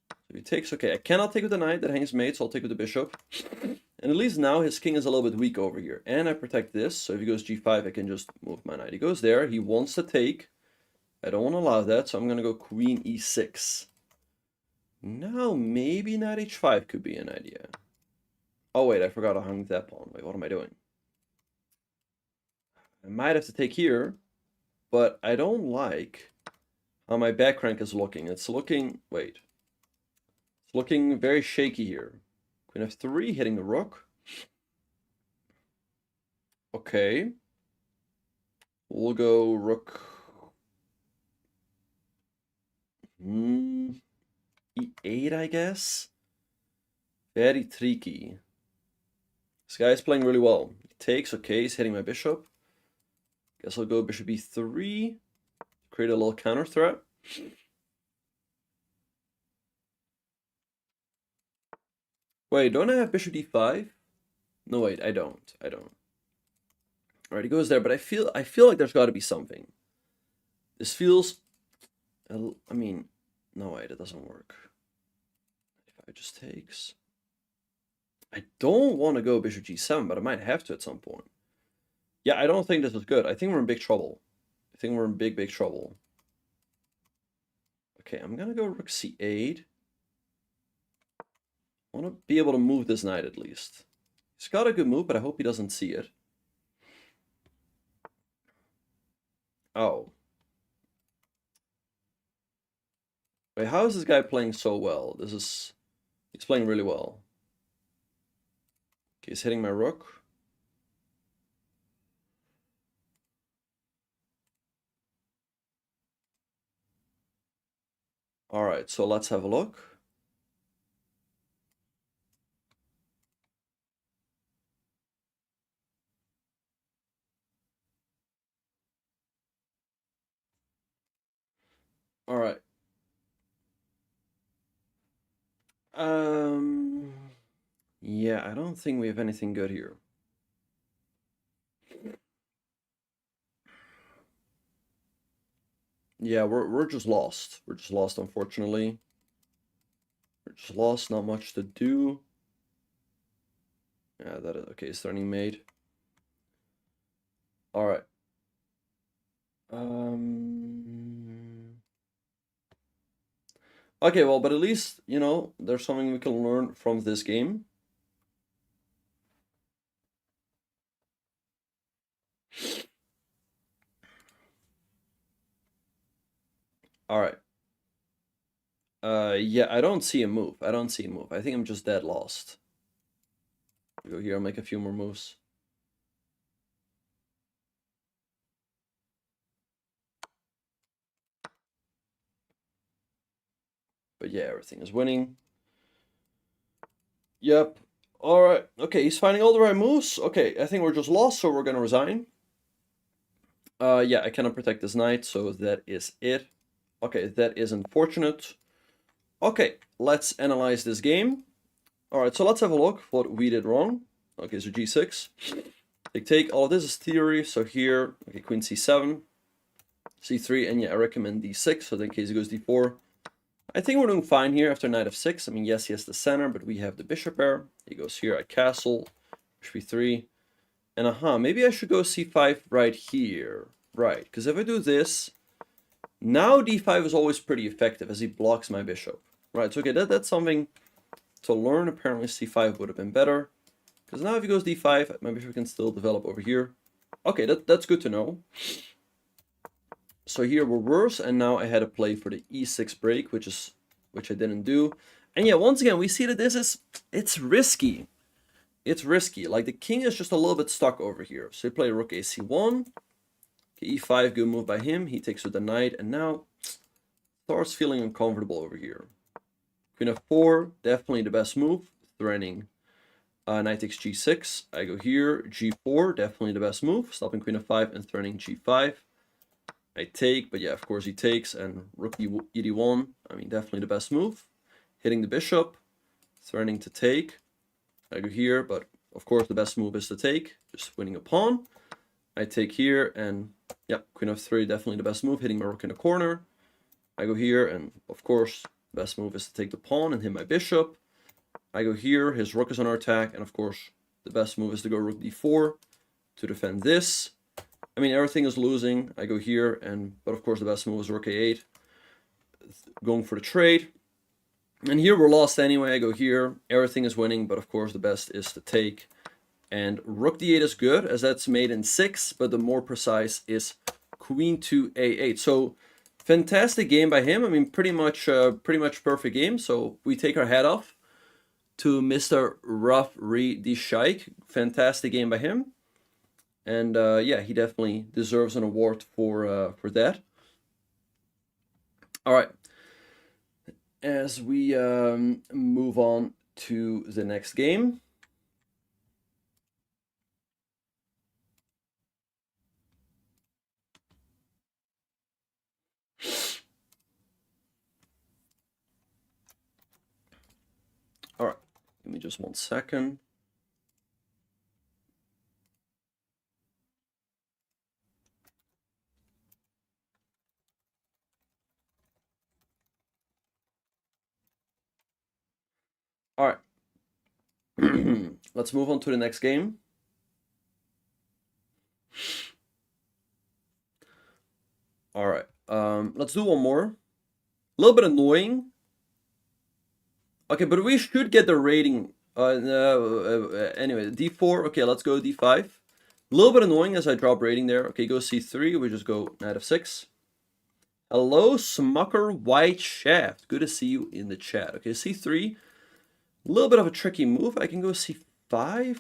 So he takes, okay, I cannot take with the knight that hangs mate, so I'll take with the bishop. And at least now his king is a little bit weak over here. And I protect this, so if he goes g5, I can just move my knight. He goes there, he wants to take. I don't want to allow that, so I'm going to go queen e6. Now, maybe knight h5 could be an idea. Oh, wait, I forgot I hung that pawn. Wait, what am I doing? I might have to take here, but I don't like how my back rank is looking. It's looking, wait. It's looking very shaky here. Queen f3, hitting the rook. Okay. We'll go rook... e8, I guess. Very tricky. This guy's playing really well. He takes, okay, he's hitting my bishop. Guess I'll go bishop e3. Create a little counter threat. Wait, don't I have bishop d5? No, wait, I don't. Alright, he goes there, but I feel like there's got to be something. This feels... I mean, no, wait, it doesn't work. If I just takes... I don't want to go bishop g7, but I might have to at some point. Yeah, I don't think this is good. I think we're in big trouble. I think we're in big, big trouble. Okay, I'm going to go rook c8. I want to be able to move this knight at least. He's got a good move, but I hope he doesn't see it. Oh. Wait, how is this guy playing so well? He's playing really well. Okay, he's hitting my rook. Alright, so let's have a look. Alright. Yeah, I don't think we have anything good here. Yeah, we're just lost. We're just lost, unfortunately. We're just lost, not much to do. Yeah, that is okay, it's turning mate. Alright. Okay, well, but at least, you know, there's something we can learn from this game. Alright. Yeah, I don't see a move. I don't see a move. I think I'm just dead lost. Go here, I'll make a few more moves. But yeah, everything is winning. Yep. Alright, okay, he's finding all the right moves. Okay, I think we're just lost, so we're gonna resign. Yeah, I cannot protect this knight, so that is it. Okay, that is unfortunate. Okay, let's analyze this game. Alright, so let's have a look what we did wrong. Okay, so g6. Take, all of this is theory, so here, okay, queen c7, c3, and yeah, I recommend d6, so in case he goes d4. I think we're doing fine here after knight f6. I mean, yes, he has the center, but we have the bishop there. He goes here at castle, bishop b3, and maybe I should go c5 right here. Right, because if I do this, now d5 is always pretty effective as he blocks my bishop. Right, so okay, that's something to learn. Apparently c5 would have been better. Because now if he goes d5, my bishop can still develop over here. Okay, that's good to know. So here we're worse, and now I had to play for the e6 break, which I didn't do. And yeah, once again, we see that it's risky. It's risky. Like, the king is just a little bit stuck over here. So you play rook ac1. Okay, e5, good move by him. He takes with the knight, and now starts feeling uncomfortable over here. Queen f4, definitely the best move. Threatening knight takes g6. I go here, g4, definitely the best move. Stopping queen f5 and threatening g5. I take, but yeah, of course he takes, and rook ed1, I mean, definitely the best move. Hitting the bishop, threatening to take. I go here, but of course the best move is to take, just winning a pawn. I take here, and yeah, queen f3, definitely the best move, hitting my rook in the corner. I go here, and of course, the best move is to take the pawn and hit my bishop. I go here, his rook is under attack, and of course, the best move is to go rook d4 to defend this. I mean, everything is losing. I go here, but of course the best move is rook a8, going for the trade. And here we're lost anyway. I go here, everything is winning, but of course the best is to take. And rook d8 is good, as that's made in 6, but the more precise is queen to a8. So fantastic game by him. I mean, pretty much perfect game. So we take our hat off to Mr. Rafri the Sheikh. Fantastic game by him. And yeah, he definitely deserves an award for that. All right. As we move on to the next game. All right, give me just 1 second. All right. Let's move on to the next game. All right. Let's do one more. A little bit annoying. Okay, but we should get the rating. Anyway, d4. Okay, let's go d5. A little bit annoying as I drop rating there. Okay, go c3. We just go knight f6. Hello, Smucker White Shaft. Good to see you in the chat. Okay, c3. A little bit of a tricky move. I can go c5.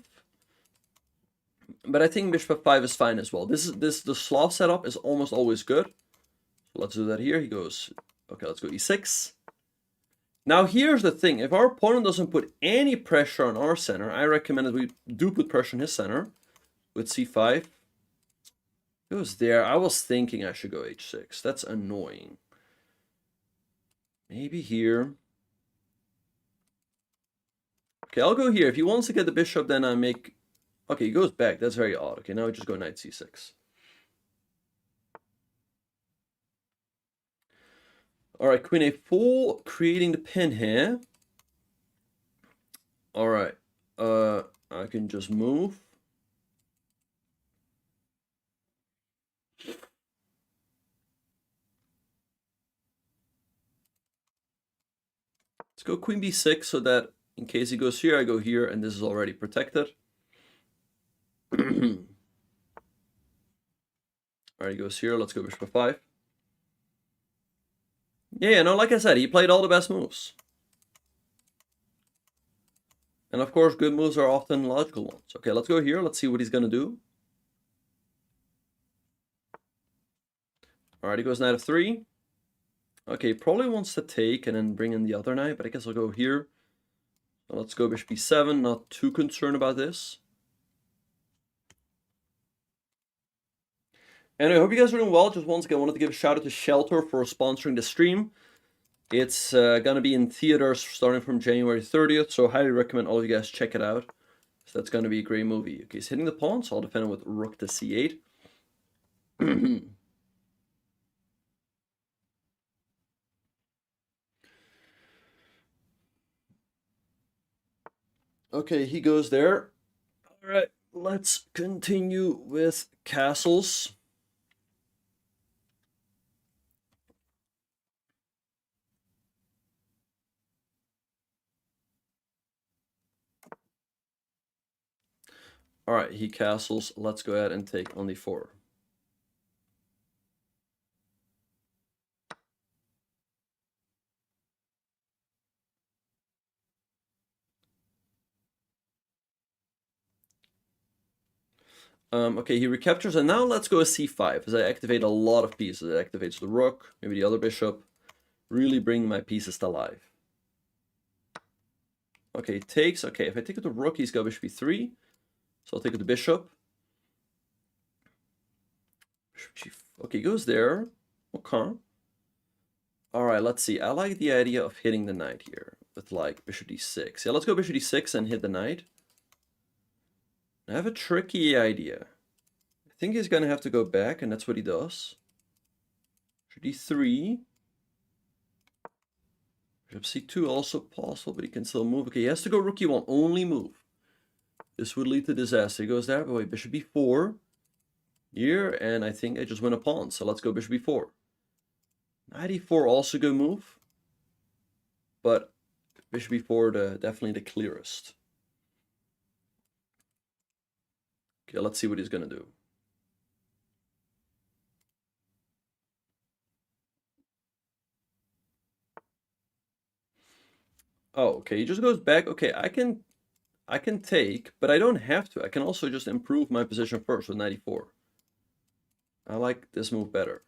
But I think bishop f5 is fine as well. The Slav setup is almost always good. So let's do that here. He goes, okay, let's go e6. Now here's the thing. If our opponent doesn't put any pressure on our center, I recommend that we do put pressure on his center with c5. It was there. I was thinking I should go h6. That's annoying. Maybe here. Okay, I'll go here. If he wants to get the bishop, then I make... Okay, he goes back. That's very odd. Okay, now I just go knight c6. All right, queen a4, creating the pin here. All right, I can just move. Let's go queen b6 so that in case he goes here, I go here, and this is already protected. All right, he goes here. Let's go bishop f5. Yeah, no, like I said, he played all the best moves. And of course, good moves are often logical ones. Okay, let's go here. Let's see what he's going to do. All right, he goes knight f3. Okay, probably wants to take and then bring in the other knight, but I guess I'll go here. Let's go bishop b7, not too concerned about this. And I hope you guys are doing well. Just once again, I wanted to give a shout out to Shelter for sponsoring the stream. It's going to be in theaters starting from January 30th, so I highly recommend all of you guys check it out. So that's going to be a great movie. Okay, he's hitting the pawn, so I'll defend him with rook to c8. Okay, he goes there. All right, let's continue with castles. All right, he castles. Let's go ahead and take on d4. Okay, he recaptures, and now let's go to c5, as I activate a lot of pieces. It activates the rook, maybe the other bishop, really bring my pieces to life. Okay, takes. Okay, if I take it the rook, he's got bishop b3, so I'll take it the bishop. Okay, he goes there. Okay. All right, let's see. I like the idea of hitting the knight here with like bishop d6. Yeah, let's go bishop d6 and hit the knight. I have a tricky idea. I think he's going to have to go back, and that's what he does. d3. Bishop c2 also possible, but he can still move. Okay, he has to go rook e1, only move. This would lead to disaster. He goes there, but wait, bishop b4 here, and I think I just win a pawn. So let's go bishop b4. Knight e4 also good move, but bishop b4 definitely the clearest. Okay, let's see what he's gonna do. Oh, okay, he just goes back. Okay, I can take, but I don't have to. I can also just improve my position first with knight e4. I like this move better.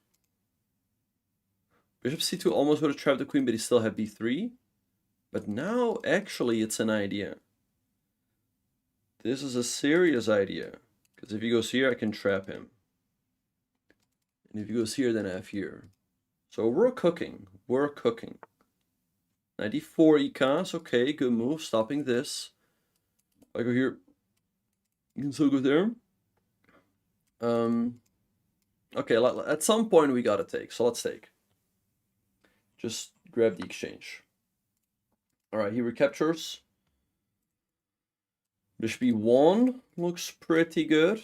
Bishop c2 almost would have trapped the queen, but he still had b3. But now, actually, it's an idea. This is a serious idea. Because if he goes here, I can trap him. And if he goes here, then I have here. So we're cooking. We're cooking. Knight d4 ecas. Okay, good move. Stopping this. I go here. You can still go there. Okay, at some point we gotta take. So let's take. Just grab the exchange. All right, he recaptures. Bishop e1 looks pretty good.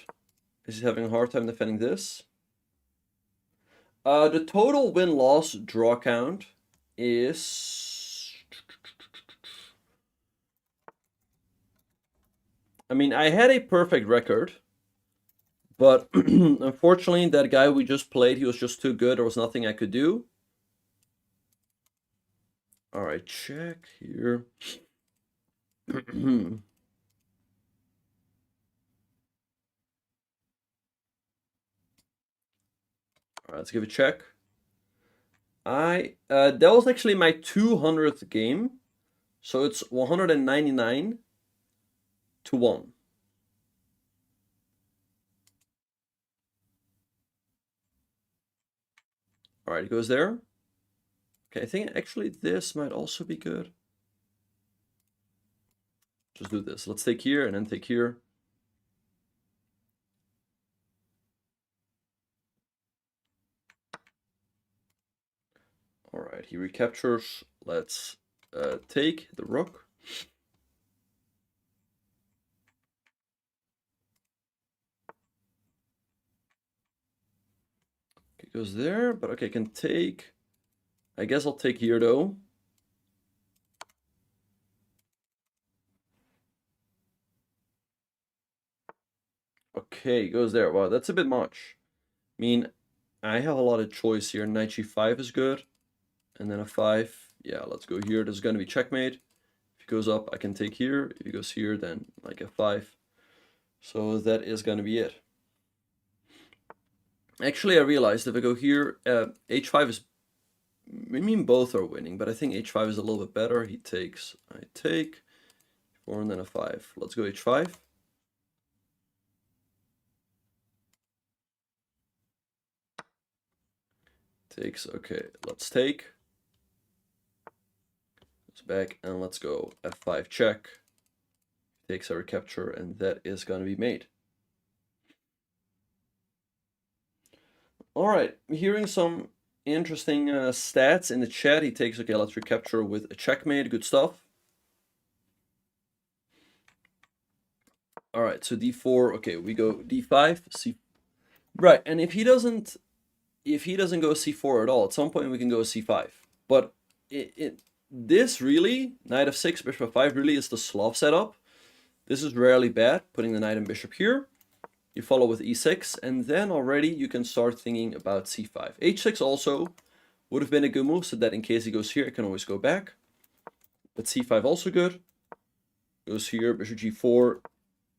He's having a hard time defending this. The total win-loss draw count is... I mean, I had a perfect record, but unfortunately that guy we just played, he was just too good. There was nothing I could do. All right, check here. All right, let's give a check. That was actually my 200th game, so it's 199 to 1. All right, it goes there. Okay, I think actually this might also be good. Just do this. Let's take here and then take here. All right, he recaptures. Let's take the rook. Okay, goes there, but okay, I can take. I guess I'll take here though. Okay, goes there. Wow, that's a bit much. I mean, I have a lot of choice here. Knight g5 is good. And then a 5. Yeah, let's go here. This is going to be checkmate. If he goes up, I can take here. If he goes here, then like a 5. So that is going to be it. Actually, I realized if I go here, h5 is... I mean, both are winning, but I think h5 is a little bit better. He takes, I take. 4 and then a 5. Let's go h5. Takes, okay, let's take. Goes back, and let's go f5 check. Takes a recapture, and that is going to be made. All right, hearing some interesting stats in the chat. He takes, okay, let's recapture with a checkmate. Good stuff. All right, so d4. Okay, we go d5, c. Right, and if he doesn't go c4 at all, at some point we can go c5. But this really, knight f6, bishop f5, really is the Slav setup. This is rarely bad, putting the knight and bishop here. You follow with e6, and then already you can start thinking about c5. h6 also would have been a good move, so that in case he goes here, I can always go back. But c5 also good. Goes here, bishop g4.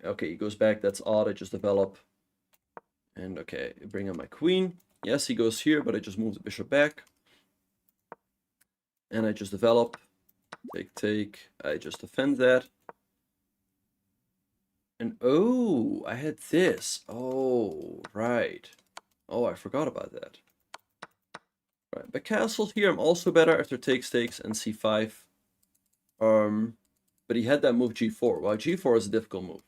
Okay, he goes back, that's odd, I just develop. And okay, bring up my queen. Yes, he goes here, but I just move the bishop back. And I just develop. Take. I just defend that. And oh, I had this. Oh, right. Oh, I forgot about that. Right, but castles here, I'm also better after takes and c5. But he had that move g4. Well, g4 is a difficult move.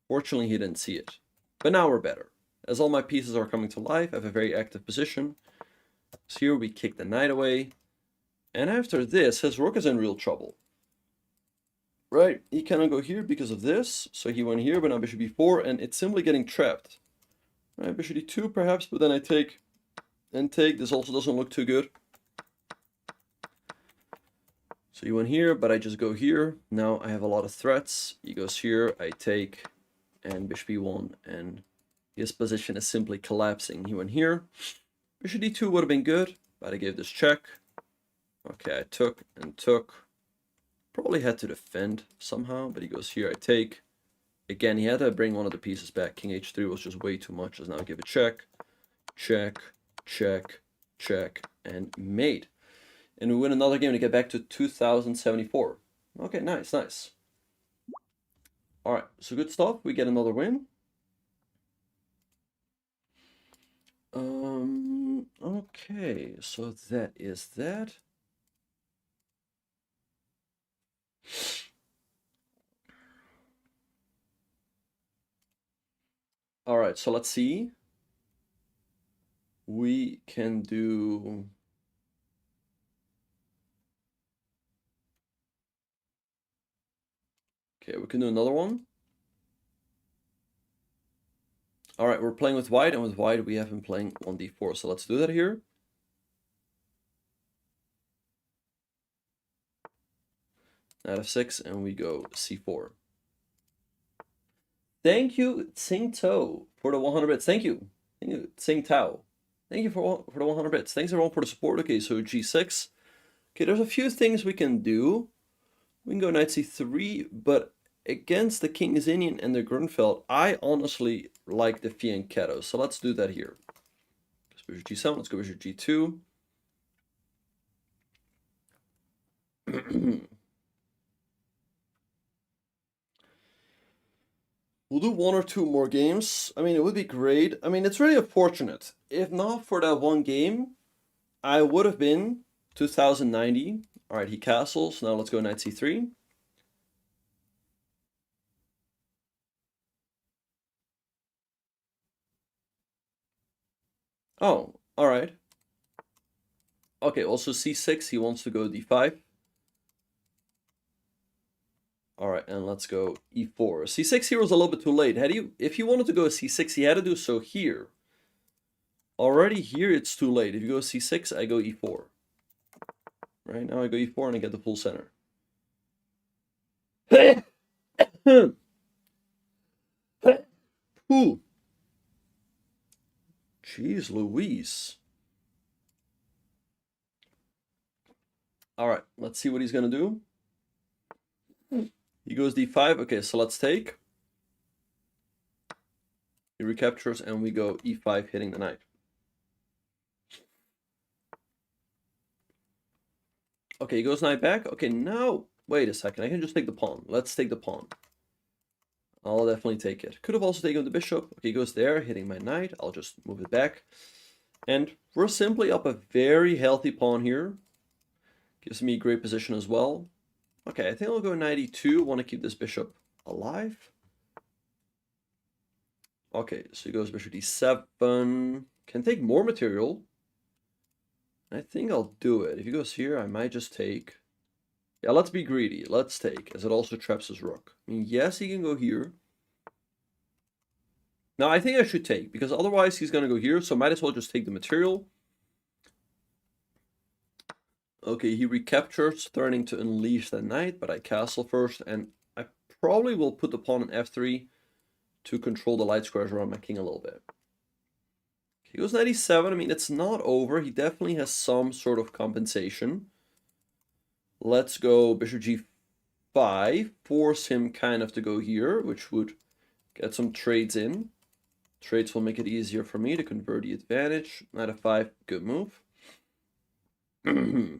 Fortunately, he didn't see it. But now we're better. As all my pieces are coming to life, I have a very active position. So here we kick the knight away. And after this, his rook is in real trouble. Right, he cannot go here because of this. So he went here, but now bishop b4, and it's simply getting trapped. Right, bishop d2 perhaps, but then I take and take. This also doesn't look too good. So he went here, but I just go here. Now I have a lot of threats. He goes here, I take, and bishop e1, and his position is simply collapsing. He went here. Bishop d2 would have been good, but I gave this check. Okay, I took and took. Probably had to defend somehow, but he goes here, I take. Again, he had to bring one of the pieces back. King h3 was just way too much. Let's now give a check. Check, check, check, and mate. And we win another game to get back to 2074. Okay, nice, nice. All right, so good stuff. We get another win. Okay, so that is that. All right, so let's see. We can do... Okay, we can do another one. All right, we're playing with white, and with white we have been playing 1d4. So let's do that here. Knight f6, and we go c4. Thank you, Tsing To, for the 100 bits. Thank you. Thank you, Tsing Tao. Thank you for the 100 bits. Thanks everyone for the support. Okay, so g6. Okay, there's a few things we can do. We can go knight c3, but against the King Zinian and the Grunfeld, I honestly like the fianchetto. So let's do that here. Bishop g7, let's go bishop g2. We'll do one or two more games. I mean, it would be great. I mean, it's really unfortunate. If not for that one game, I would have been 2090. All right, he castles. Now let's go knight c3. Oh, all right. Okay, also c6. He wants to go d5. All right, and let's go e4. c6 here was a little bit too late. If he wanted to go c6, he had to do so here. Already here, it's too late. If you go c6, I go e4. Right, now I go e4 and I get the full center. Ooh. Jeez Louise. All right, let's see what he's going to do. He goes d5. Okay, so let's take. He recaptures, and we go e5, hitting the knight. Okay, he goes knight back. Okay, now Wait a second, I can just take the pawn. Let's take the pawn. I'll definitely take it. Could have also taken the bishop. Okay, he goes there, hitting my knight. I'll just move it back. And we're simply up a very healthy pawn here. Gives me a great position as well. Okay, I think I'll go knight e2. Want to keep this bishop alive. Okay, so he goes bishop d7. Can take more material. I think I'll do it. If he goes here, I might just take. Yeah, let's be greedy. Let's take, as it also traps his rook. I mean, yes, he can go here. Now, I think I should take, because otherwise he's going to go here, so might as well just take the material. Okay, he recaptures, threatening to unleash the knight, but I castle first, and I probably will put the pawn on f3 to control the light squares around my king a little bit. He goes 97. I mean, it's not over. He definitely has some sort of compensation. Let's go bishop g5. Force him kind of to go here, which would get some trades in. Trades will make it easier for me to convert the advantage. Knight f5, good move. Let's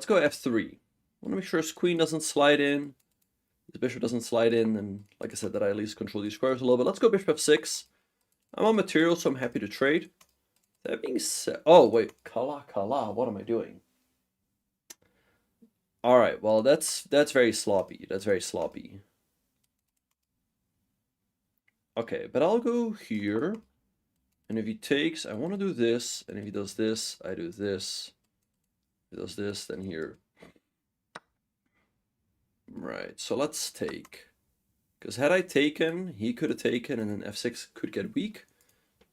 go f3. I want to make sure his queen doesn't slide in. His bishop doesn't slide in, and like I said, that I at least control these squares a little bit. Let's go bishop f6. I'm on material, so I'm happy to trade. That being said, oh wait, kala, what am I doing? All right, well that's very sloppy. That's very sloppy. Okay, but I'll go here, and if he takes, I want to do this, and if he does this, I do this. If he does this, then here. Right, so let's take. Because had I taken, he could have taken, and then f6 could get weak.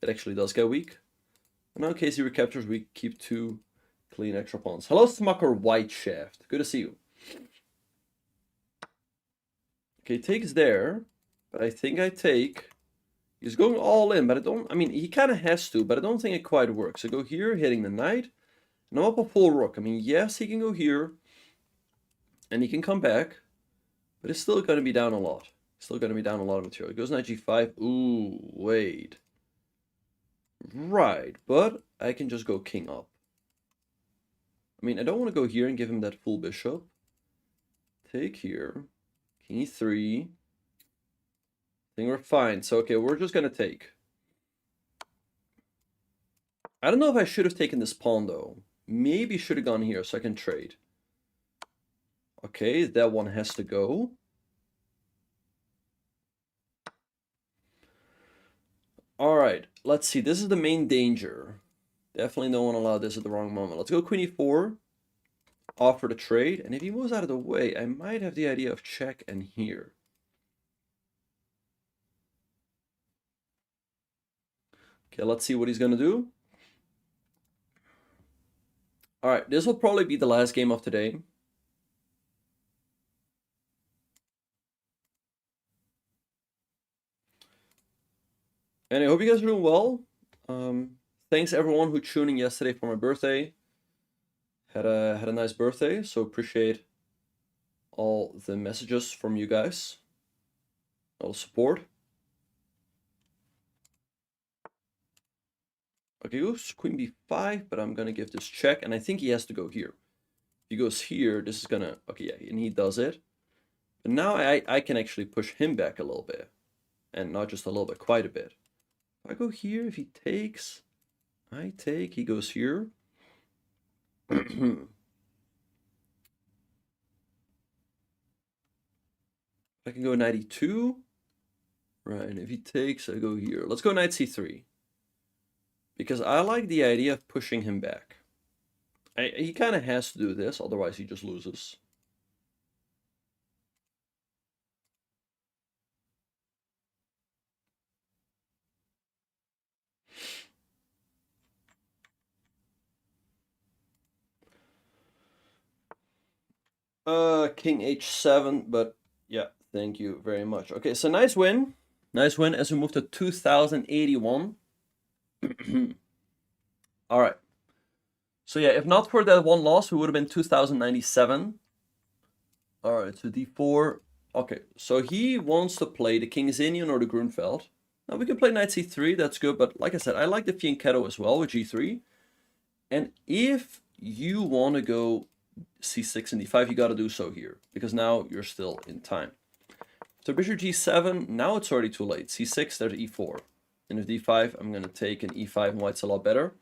It actually does get weak. And now in case he recaptures, we keep 2 clean extra pawns. Hello, Smucker White Shaft. Good to see you. Okay, takes there, but I think I take. He's going all in, but I mean, he kind of has to, but I don't think it quite works. I go here, hitting the knight, and I'm up a full rook. I mean, yes, he can go here, and he can come back, but it's still going to be down a lot. Still going to be down a lot of material. He goes knight g5. Ooh, wait. Right, but I can just go king up. I mean, I don't want to go here and give him that full bishop. Take here. King e3. I think we're fine. So, okay, we're just going to take. I don't know if I should have taken this pawn, though. Maybe should have gone here so I can trade. Okay, that one has to go. All right, let's see. This is the main danger. Definitely don't want to allow this at the wrong moment. Let's go queen e4. Offer to trade. And if he moves out of the way, I might have the idea of check and here. Okay, let's see what he's going to do. All right, this will probably be the last game of today. And I hope you guys are doing well. Thanks everyone who tuned in yesterday for my birthday. Had a nice birthday, so appreciate all the messages from you guys. All the support. Okay, goes queen b5, but I'm gonna give this check, and I think he has to go here. If he goes here, this is gonna, okay, yeah, and he does it. But now I can actually push him back a little bit, and not just a little bit, quite a bit. If I go here, if he takes, I take, he goes here. I can go knight e2. Right, and if he takes, I go here. Let's go knight c3. Because I like the idea of pushing him back. He kind of has to do this, otherwise he just loses. King h7, but yeah, thank you very much. Okay, so nice win. Nice win as we move to 2081. All right. So yeah, if not for that one loss, we would have been 2097. All right, so d4. Okay, so he wants to play the King's Indian or the Grunfeld. Now we can play knight c3, that's good, but like I said, I like the fianchetto as well with g3. And if you want to go c6 and d5, you got to do so here, because now you're still in time. So bishop g7, now it's already too late. c6, there's e4. And if d5, I'm going to take an e5, and white's a lot better.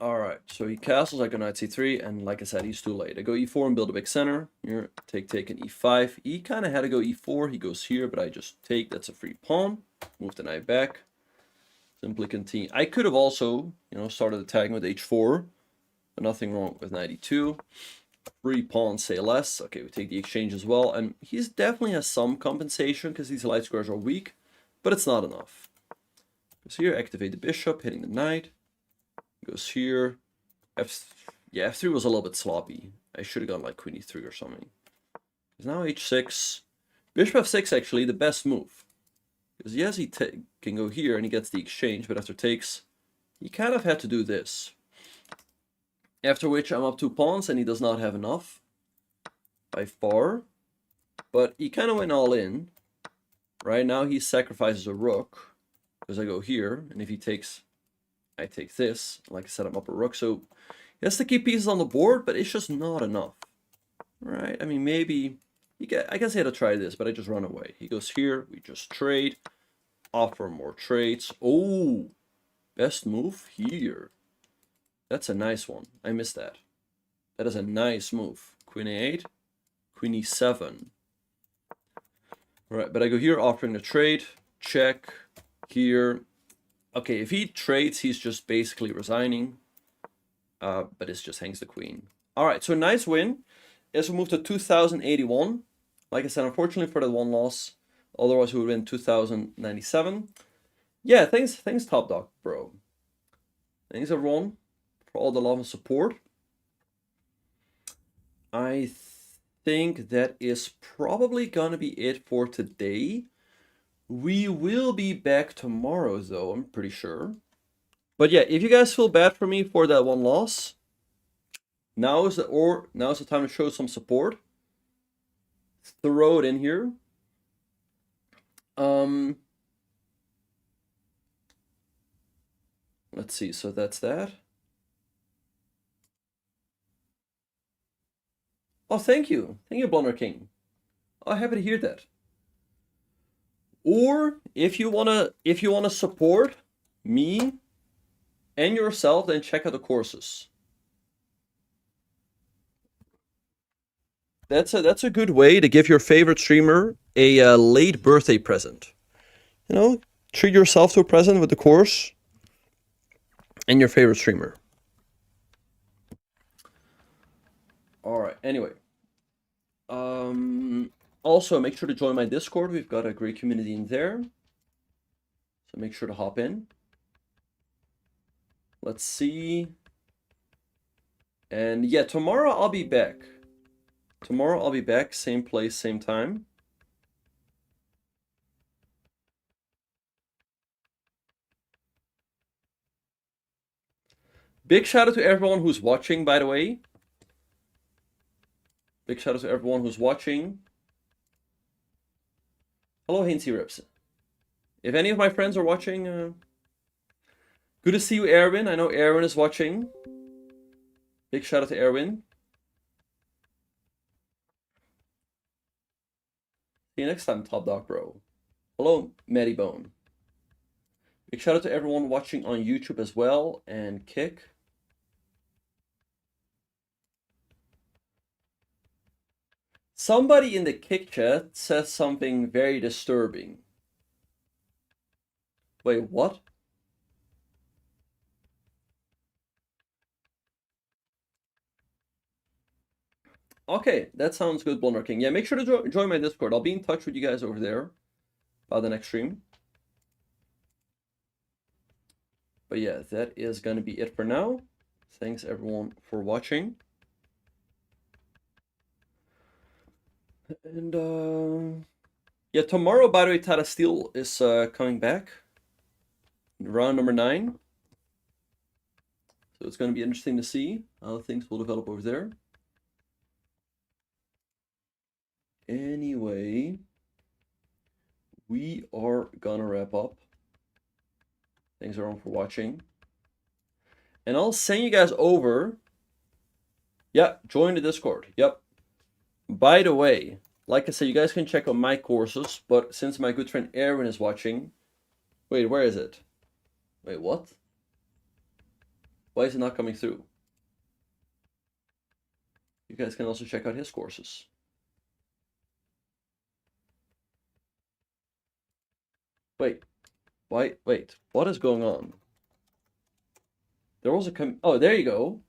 Alright, so he castles, I go knight c3, and like I said, he's too late. I go e4 and build a big center. Here, take an e5. He kind of had to go e4, he goes here, but I just take, that's a free pawn. Move the knight back. Simply continue. I could have also, started attacking with h4, but nothing wrong with knight e2. Free pawn, say less. Okay, we take the exchange as well, and he's definitely has some compensation, because these light squares are weak, but it's not enough. Goes here, activate the bishop, hitting the knight. Goes here. F3 was a little bit sloppy. I should have gone like queen e3 or something. Because now h6. Bishop f6 actually the best move. Because yes, he can go here and he gets the exchange, but after takes, he kind of had to do this. After which I'm up 2 pawns and he does not have enough. By far. But he kind of went all in. Right now he sacrifices a rook. Because I go here, and if he takes... I take this. Like I said, I'm up a rook, so he has to keep pieces on the board, but it's just not enough. Right? I mean, maybe... I guess he had to try this, but I just run away. He goes here, we just trade. Offer more trades. Oh! Best move here. That's a nice one. I missed that. That is a nice move. Queen a8, queen e7. Alright, but I go here, offering the trade. Check. Here. Okay, if he trades, he's just basically resigning. But it just hangs the queen. Alright, so nice win. As we move to 2081. Like I said, unfortunately for that one loss. Otherwise we would win 2097. Yeah, thanks Top Dog, bro. Thanks everyone for all the love and support. I think that is probably gonna be it for today. We will be back tomorrow, though, I'm pretty sure. But yeah, if you guys feel bad for me for that one loss, now is the time to show some support. Throw it in here. Let's see, so that's that. Oh, thank you, Blunder King. Oh, happy to hear that. Or if you wanna support me and yourself, then check out the courses. That's a good way to give your favorite streamer a late birthday present. Treat yourself to a present with the course and your favorite streamer. All right. Anyway, also make sure to join my Discord. We've got a great community in there, so make sure to hop in. Let's see. And yeah, tomorrow I'll be back. Same place, same time. Big shout out to everyone who's watching, by the way. Big shout out to everyone who's watching. Hello, Hainsey Rips. If any of my friends are watching, good to see you, Erwin. I know Erwin is watching. Big shout out to Erwin. See you next time, Top Dog Bro. Hello, Matty Bone. Big shout out to everyone watching on YouTube as well, and Kick. Somebody in the Kick chat says something very disturbing. Wait, what? Okay, that sounds good, Blunder King. Yeah, make sure to join my Discord. I'll be in touch with you guys over there by the next stream. But yeah, that is going to be it for now. Thanks everyone for watching. And yeah, tomorrow, by the way, Tata Steel is coming back. Round number 9. So it's going to be interesting to see how things will develop over there. Anyway, we are gonna wrap up. Thanks everyone for watching. And I'll send you guys over. Yeah, join the Discord. Yep. By the way, like I said, you guys can check out my courses, but since my good friend Erwin is watching... Wait, where is it? Wait, what? Why is it not coming through? You guys can also check out his courses. Wait, why? Wait, what is going on? There was a oh, there you go.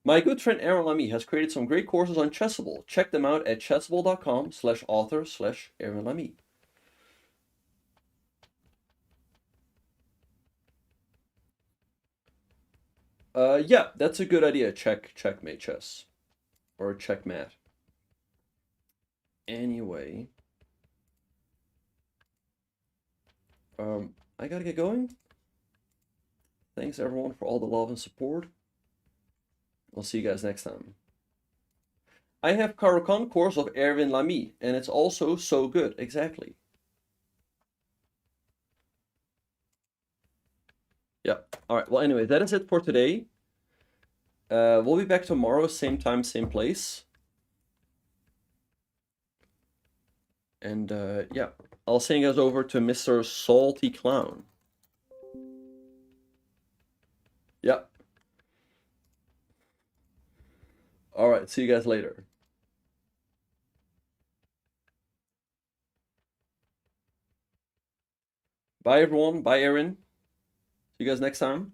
My good friend Aaron Lamy has created some great courses on Chessable. Check them out at chessable.com/author/Aaron Lamy. Yeah, that's a good idea. Checkmate chess. Or checkmat. Anyway. I gotta get going. Thanks everyone for all the love and support. I'll see you guys next time. I have Caro-Kann course of Erwin Lamy, and it's also so good. Exactly. Yeah. All right. Well, anyway, that is it for today. We'll be back tomorrow, same time, same place. And yeah, I'll send you guys over to Mr. Salty Clown. Yeah. All right. See you guys later. Bye, everyone. Bye, Aaron. See you guys next time.